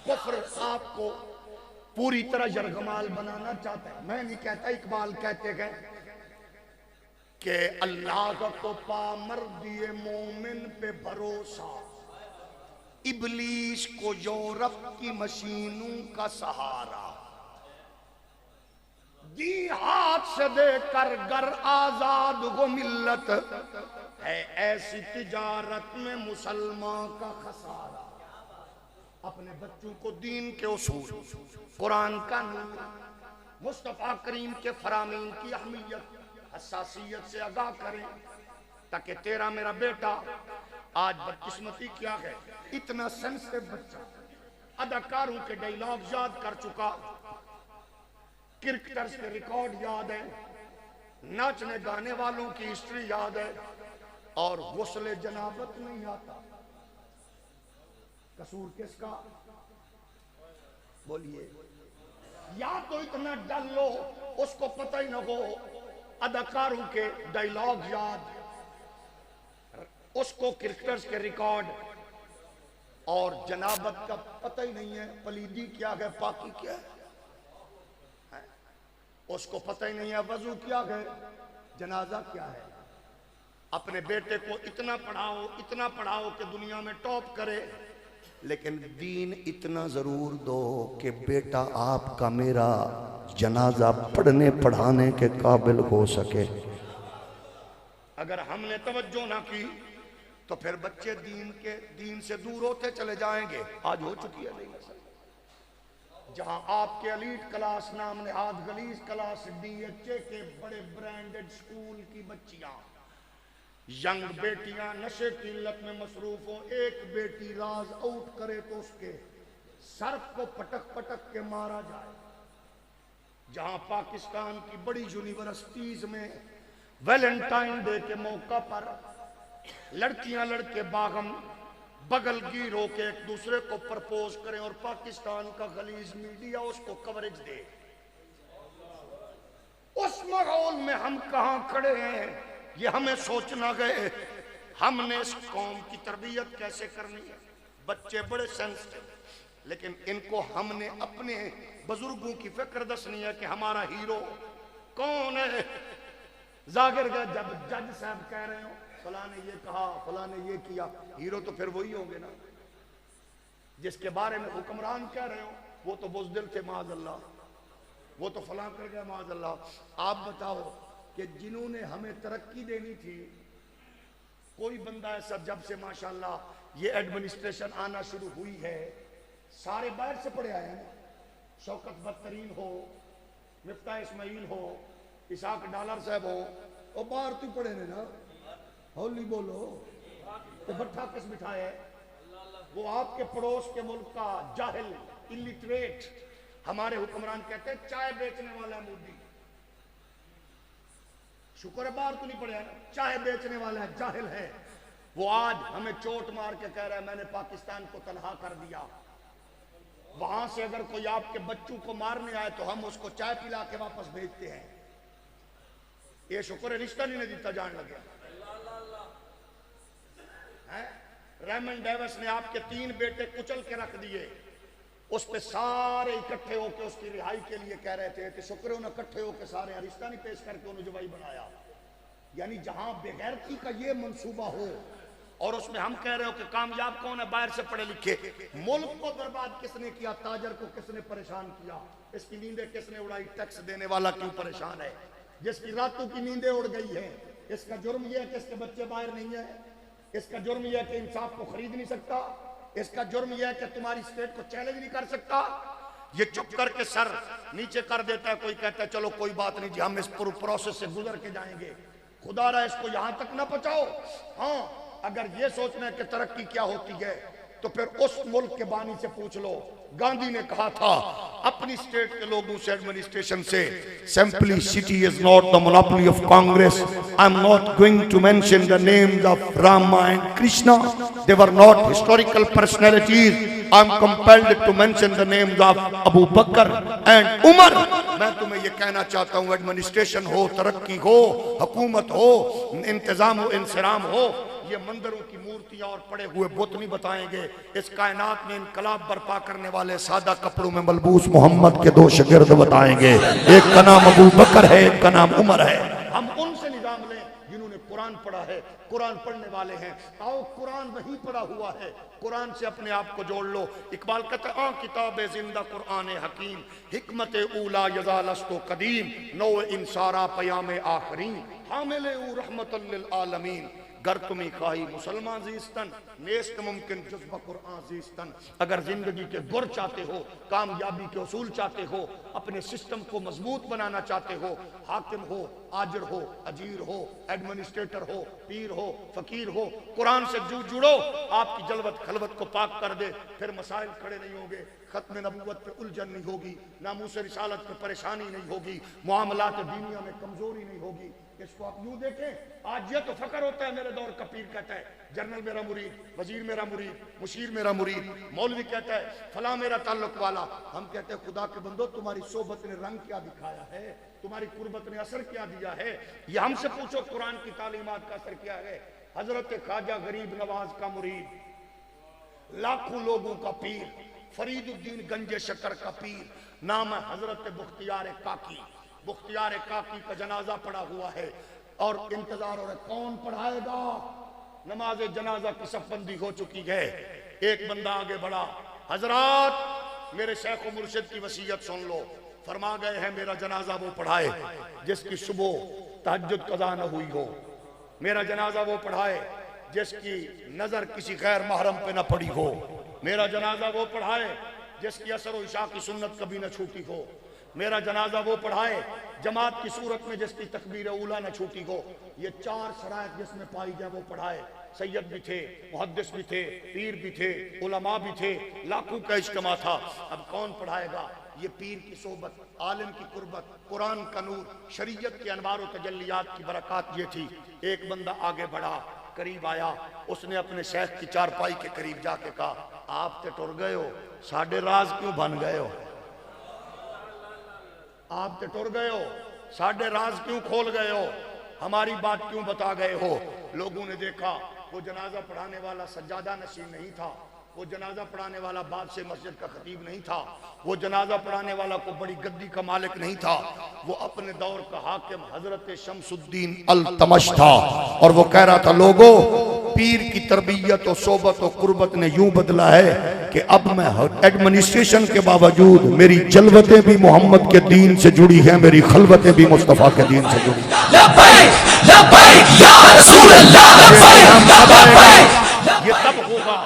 کفر آپ کو پوری طرح یرغمال بنانا چاہتا ہے. میں نہیں کہتا, اقبال کہتے ہیں کہ اللہ کو پامردی مومن پہ بھروسہ, ابلیس کو یورپ کی مشینوں کا سہارا. دی ہاتھ سے دے کر گر آزاد ہو ملت ہے ایسی تجارت میں مسلمان کا خسارہ. اپنے بچوں کو دین کے اصول، قرآن کا نور، مصطفیٰ کریم کے فرامین کی اہمیت، حساسیت سے آگاہ کریں تاکہ تیرا میرا بیٹا. آج بدقسمتی کیا ہے، اتنا سینسٹیو بچہ اداکاروں کے ڈائیلاگ یاد کر چکا، کرکٹرز کے ریکارڈ یاد ہے، ناچنے گانے والوں کی ہسٹری یاد ہے، اور غسل جنابت نہیں آتا. قصور کس کا؟ بولیے. یا تو اتنا ڈل لو اس کو پتہ ہی نہ ہو، اداکاروں کے ڈائیلاگ یاد، اس کو کرکٹرز کے ریکارڈ، اور جنابت کا پتہ ہی نہیں ہے، پلیدی کیا ہے، پاکی کیا ہے، اس کو پتہ ہی نہیں ہے، وضو کیا ہے، جنازہ کیا ہے. اپنے بیٹے کو اتنا پڑھاؤ کہ دنیا میں ٹاپ کرے، لیکن دین اتنا ضرور دو کہ بیٹا آپ کا میرا جنازہ پڑھنے پڑھانے کے قابل ہو سکے. اگر ہم نے توجہ نہ کی تو پھر بچے دین سے دور ہوتے چلے جائیں گے. آج ہو چکی ہے نہیں. جہاں آپ کے ایلیٹ کلاس، نام نہاد غلیظ کلاس ڈی ایچ اے کے بڑے برانڈڈ سکول کی بچیاں، ینگ بیٹیاں نشے کی لت میں مصروف ہوں، ایک بیٹی راز آؤٹ کرے تو اس کے سر کو پٹک پٹک کے مارا جائے. جہاں پاکستان کی بڑی یونیورسٹیز میں ویلنٹائن ڈے کے موقع پر لڑکیاں لڑکے باغم بغل گیر ہو کے ایک دوسرے کو پرپوز کریں اور پاکستان کا غلیظ میڈیا اس کو کوریج دے. اس ماحول میں ہم کہاں کھڑے ہیں، یہ ہمیں سوچنا گئے. ہم نے اس قوم کی تربیت کیسے کرنی ہے. بچے بڑے سینسٹیو، لیکن ان کو ہم نے اپنے بزرگوں کی فکر دسنی ہے کہ ہمارا ہیرو کون ہے. ظاہر گئے جب جج صاحب کہہ رہے ہوں فلاں نے یہ کہا، فلاں نے یہ کیا، ہیرو تو پھر وہی ہوں گے نا. جس کے بارے میں حکمران کہہ رہے ہوں وہ تو بزدل تھے معاذ اللہ، وہ تو فلاں کر گیا معاذ اللہ. آپ بتاؤ کہ جنہوں نے ہمیں ترقی دینی تھی، کوئی بندہ ایسا جب سے ماشاءاللہ یہ ایڈمنسٹریشن آنا شروع ہوئی ہے، سارے باہر سے پڑھے آئے ہیں. شوکت بدترین ہو، مفتاح اسماعیل ہو، اسحاق ڈالر صاحب ہو، وہ باہر تو پڑھے نے نا. ہولی بولو. تو بٹھا کس بٹھائے ہے؟ وہ آپ کے پڑوس کے ملک کا جاہل الٹریٹ. ہمارے حکمران کہتے ہیں چائے بیچنے والا مودی. شکر ہے باہر تو نہیں پڑے ہیں، چائے بیچنے والا ہے، جاہل ہے. وہ آج ہمیں چوٹ مار کے کہہ رہا ہے میں نے پاکستان کو تنہا کر دیا. وہاں سے اگر کوئی آپ کے بچوں کو مارنے آئے تو ہم اس کو چائے پلا کے واپس بھیجتے ہیں. یہ شکر ہے رشتہ نہیں دیتا جان لگے. ریمن ڈیوس نے آپ کے 3 بیٹے کچل کے رکھ دیے، اس پہ سارے اکٹھے ہو کے اس کی رہائی کے لیے کہہ رہے تھے کہ شکر ہے انہیں اکٹھے ہو کے سارے رشتہ نہیں پیش کر کے انہیں جوائی بنایا. یعنی جہاں بے غیرتی کا یہ منصوبہ ہو اور اس میں ہم کہہ رہے ہو کہ کامیاب کون ہے، باہر سے پڑھے لکھے. ملک کو برباد کس نے کیا، تاجر کو کس نے پریشان کیا، اس کی نیندیں کس نے اڑائی، ٹیکس دینے والا کیوں پریشان ہے، جس کی راتوں کی نیندیں اڑ گئی ہے. اس کا جرم یہ ہے کہ اس کے بچے باہر نہیں ہیں. اس کا جرم یہ ہے کہ انصاف کو خرید نہیں سکتا. اس کا جرم یہ ہے کہ تمہاری اسٹیٹ کو چیلنج نہیں کر سکتا. یہ چپ کر کے سر نیچے کر دیتا ہے. کوئی کہتا ہے چلو کوئی بات نہیں جی ہم اس پروسیس سے گزر کے جائیں گے. خدا را اس کو یہاں تک نہ پہنچاؤ. ہاں اگر یہ سوچنا ہے کہ ترقی کیا ہوتی ہے تو پھر اس ملک کے بانی سے پوچھ لو. گاندھی نے کہا تھا اپنی اسٹیٹ کے لوگوں سے، ایڈمنسٹریشن سے، simplicity is not the monopoly of Congress. I'm not going to mention the names of Rama and Krishna. They were not historical personalities. I'm compelled to mention the names of Abu Bakr and Umar. میں تمہیں یہ کہنا چاہتا ہوں administration ہو، ترقی ہو، حکومت ہو، انتظام و انصرام ہو، یہ مندروں کی مورتیاں اور پڑے ہوئے بت نہیں بتائیں گے. اس کائنات میں انقلاب برپا کرنے والے سادہ کپڑوں میں ملبوس محمد کے 2 شاگرد بتائیں گے. ایک کا نام ابو بکر ہے، ایک کا نام عمر ہے. ہم ان سے نظام لیں جنہوں نے قرآن پڑھا ہے. قرآن پڑھنے والے ہیں، آؤ قرآن وہیں پڑا ہوا ہے، قرآن سے اپنے آپ کو جوڑ لو۔ اقبال کہتا ہے کتاب زندہ قرآن حکیم، حکمت اولا یزالست و قدیم، نو انسارا پیام آخرین، حامل او رحمت للعالمین۔ گر تمہیں خواہی مسلمان زیستن، نیست ممکن جذبہ قرآن زیستن۔ اگر زندگی کے گر چاہتے ہو، کامیابی کے اصول چاہتے ہو، اپنے سسٹم کو مضبوط بنانا چاہتے ہو، حاکم ہو، آجر ہو، اجیر ہو، ایڈمنسٹریٹر ہو، پیر ہو، فقیر ہو، قرآن سے جڑو، آپ کی جلوت خلوت کو پاک کر دے، پھر مسائل کھڑے نہیں ہوں گے، ختم نبوت پہ الجھن نہیں ہوگی، ناموس رسالت پہ پریشانی نہیں ہوگی، معاملات دینیا میں کمزوری نہیں ہوگی۔ اس کو آپ یوں دیکھیں، آج یہ تو فخر ہوتا ہے، میرے دور کا پیر کہتا ہے جنرل میرا مرید، وزیر میرا مرید، مشیر میرا مرید، مولوی کہتا ہے فلاں میرا تعلق والا۔ ہم کہتے ہیں خدا کے بندو تمہاری صحبت نے رنگ کیا دکھایا ہے، تمہاری قربت نے اثر کیا دیا ہے؟ یہ ہم سے پوچھو قرآن کی تعلیمات کا اثر کیا ہے؟ حضرت خواجہ غریب نواز کا مرید، لاکھوں لوگوں کا پیر، فرید الدین گنج شکر کا پیر، نام ہے حضرت بختیار کاکی۔ بختیار کاکی کا جنازہ پڑا ہوا ہے اور انتظار ہو رہا ہے کون پڑھائے گا۔ نماز جنازہ کی صف بندی ہو چکی ہے، ایک بندہ آگے بڑھا، حضرات میرے شیخ و مرشد کی وصیت سن لو، فرما گئے ہیں میرا جنازہ وہ پڑھائے جس کی صبح تہجد قضا نہ ہوئی ہو، میرا جنازہ وہ پڑھائے جس کی نظر کسی غیر محرم پہ نہ پڑی ہو، میرا جنازہ وہ پڑھائے جس کی عصر و عشاء کی سنت کبھی نہ چھوٹی ہو، میرا جنازہ وہ پڑھائے جماعت کی صورت میں جس کی تکبیر اولا نہ چھوٹی ہو۔ یہ چار شرائط جس میں پائی جائے وہ پڑھائے۔ سید بھی تھے، محدث بھی تھے، پیر بھی تھے، علماء بھی تھے، لاکھوں کا اجتماع تھا۔ اب کون پڑھائے گا؟ یہ پیر کی صحبت، عالم کی قربت، قرآن کا نور، شریعت کے انوار و تجلیات کی برکات یہ تھی۔ ایک بندہ آگے بڑھا، قریب آیا، اس نے اپنے شیخ کی چارپائی کے قریب جا کے کہا آپ تے ٹر گئے ہو، ساڑھے راز کیوں بن گئے ہو؟ آپ تے ٹر گئے ہو، ساڑھے راز کیوں کھول گئے ہو، ہماری بات کیوں بتا گئے ہو؟ لوگوں نے دیکھا وہ جنازہ پڑھانے والا سجادہ نشین نہیں تھا، وہ جنازہ پڑھانے والا باب سے مسجد کا خطیب نہیں تھا، وہ جنازہ پڑھانے والا کو بڑی گدی کا مالک نہیں تھا، وہ اپنے دور کا حاکم حضرت شمس الدین التمش تھا، اور وہ کہہ رہا تھا لوگوں پیر کی تربیت و صحبت و قربت نے یوں بدلا ہے کہ اب میں ایڈمنسٹریشن کے باوجود میری جلوتیں بھی محمد کے دین سے جڑی ہیں، میری خلوتیں بھی مصطفیٰ کے دین سے جڑی ہیں۔ لبیک لبیک یا رسول اللہ لبیک۔ یہ تب ہوگا،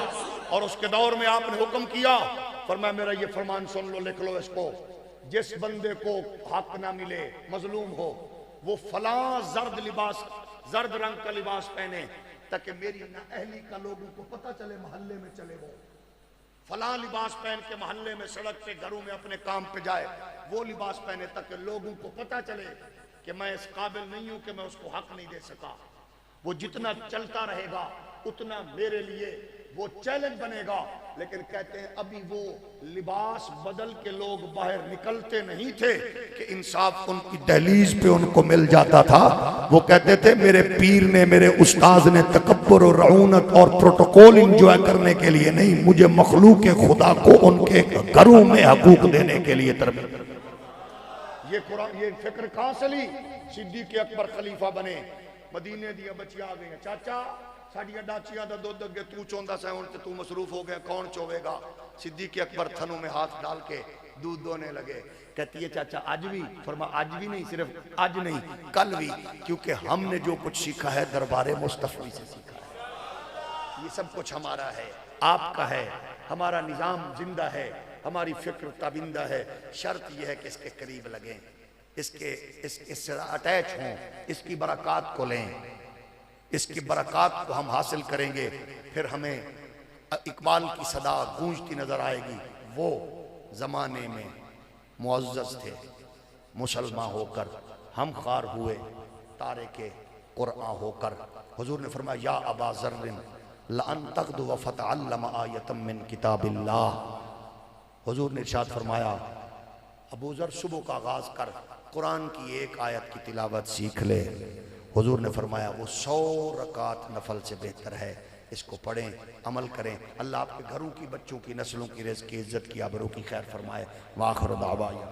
اور اس کے دور میں آپ نے حکم کیا، فرمایا میرا یہ فرمان سن لو، لکھ لو اس کو، جس بندے کو حق نہ ملے، مظلوم ہو، وہ فلاں زرد لباس، زرد رنگ کا لباس پہنے تاکہ میری نااہلی کا لوگوں کو پتہ چلے، محلے میں چلے، وہ فلاں لباس پہن کے محلے میں، سڑک پہ، گھروں میں اپنے کام پہ جائے، وہ لباس پہنے تاکہ لوگوں کو پتہ چلے کہ میں اس قابل نہیں ہوں کہ میں اس کو حق نہیں دے سکا۔ وہ جتنا چلتا رہے گا اتنا میرے لیے وہ چیلنج بنے گا۔ لیکن کہتے ہیں ابھی وہ لباس بدل کے لوگ باہر نکلتے نہیں تھے کہ انصاف ان کی دہلیز پہ ان کو مل جاتا تھا۔ وہ کہتے تھے میرے پیر نے، میرے استاذ نے تکبر و رعونت اور پروٹوکول انجوائے کرنے کے لیے نہیں، مجھے مخلوق خدا کو ان کے گھروں میں حقوق دینے کے لیے تربیت۔ یہ قرآن، یہ فکر کہاں سے لی؟ صدیق اکبر خلیفہ بنے، مدینے دیا بچیا آ گئی ہیں، چاچا ساڑھیا ڈاچیاں دا دودھ اگے تو چوندہ سے ہون تے تو مصروف ہو گیا، کون چوے گا؟ صدیق اکبر تھنوں میں ہاتھ ڈال کے دودھ دونے لگے۔ کہتی ہے چاچا آج بھی؟ فرما آج بھی نہیں، صرف آج نہیں کل بھی، کیونکہ ہم نے جو کچھ سیکھا ہے دربار مصطفی سے سیکھا ہے، یہ سب کچھ ہمارا ہے، آپ کا ہے، ہمارا نظام زندہ ہے، ہماری فکر تابندہ ہے۔ شرط یہ ہے کہ اس کے قریب لگیں، اس سے اٹیچ ہوں، اس کی برکات کو لیں، اس کی برکات کو ہم حاصل کریں گے، پھر ہمیں اقبال کی صدا گونجتی نظر آئے گی۔ وہ زمانے میں معزز تھے، مسلمان ہو کر ہم خوار ہوئے تارک قرآن ہو کر۔ حضور نے فرمایا یا ابا ذر لأن تغدو فتعلم آیتا من کتاب اللہ۔ حضور نے ارشاد فرمایا ابو ذر صبح کا آغاز کر، قرآن کی ایک آیت کی تلاوت سیکھ لے۔ حضور نے فرمایا وہ 100 رکعت نفل سے بہتر ہے، اس کو پڑھیں، عمل کریں، اللہ آپ کے گھروں کی، بچوں کی، نسلوں کی رزق کی، عزت کی، آبرو کی خیر فرمائے۔ وآخر دعوانا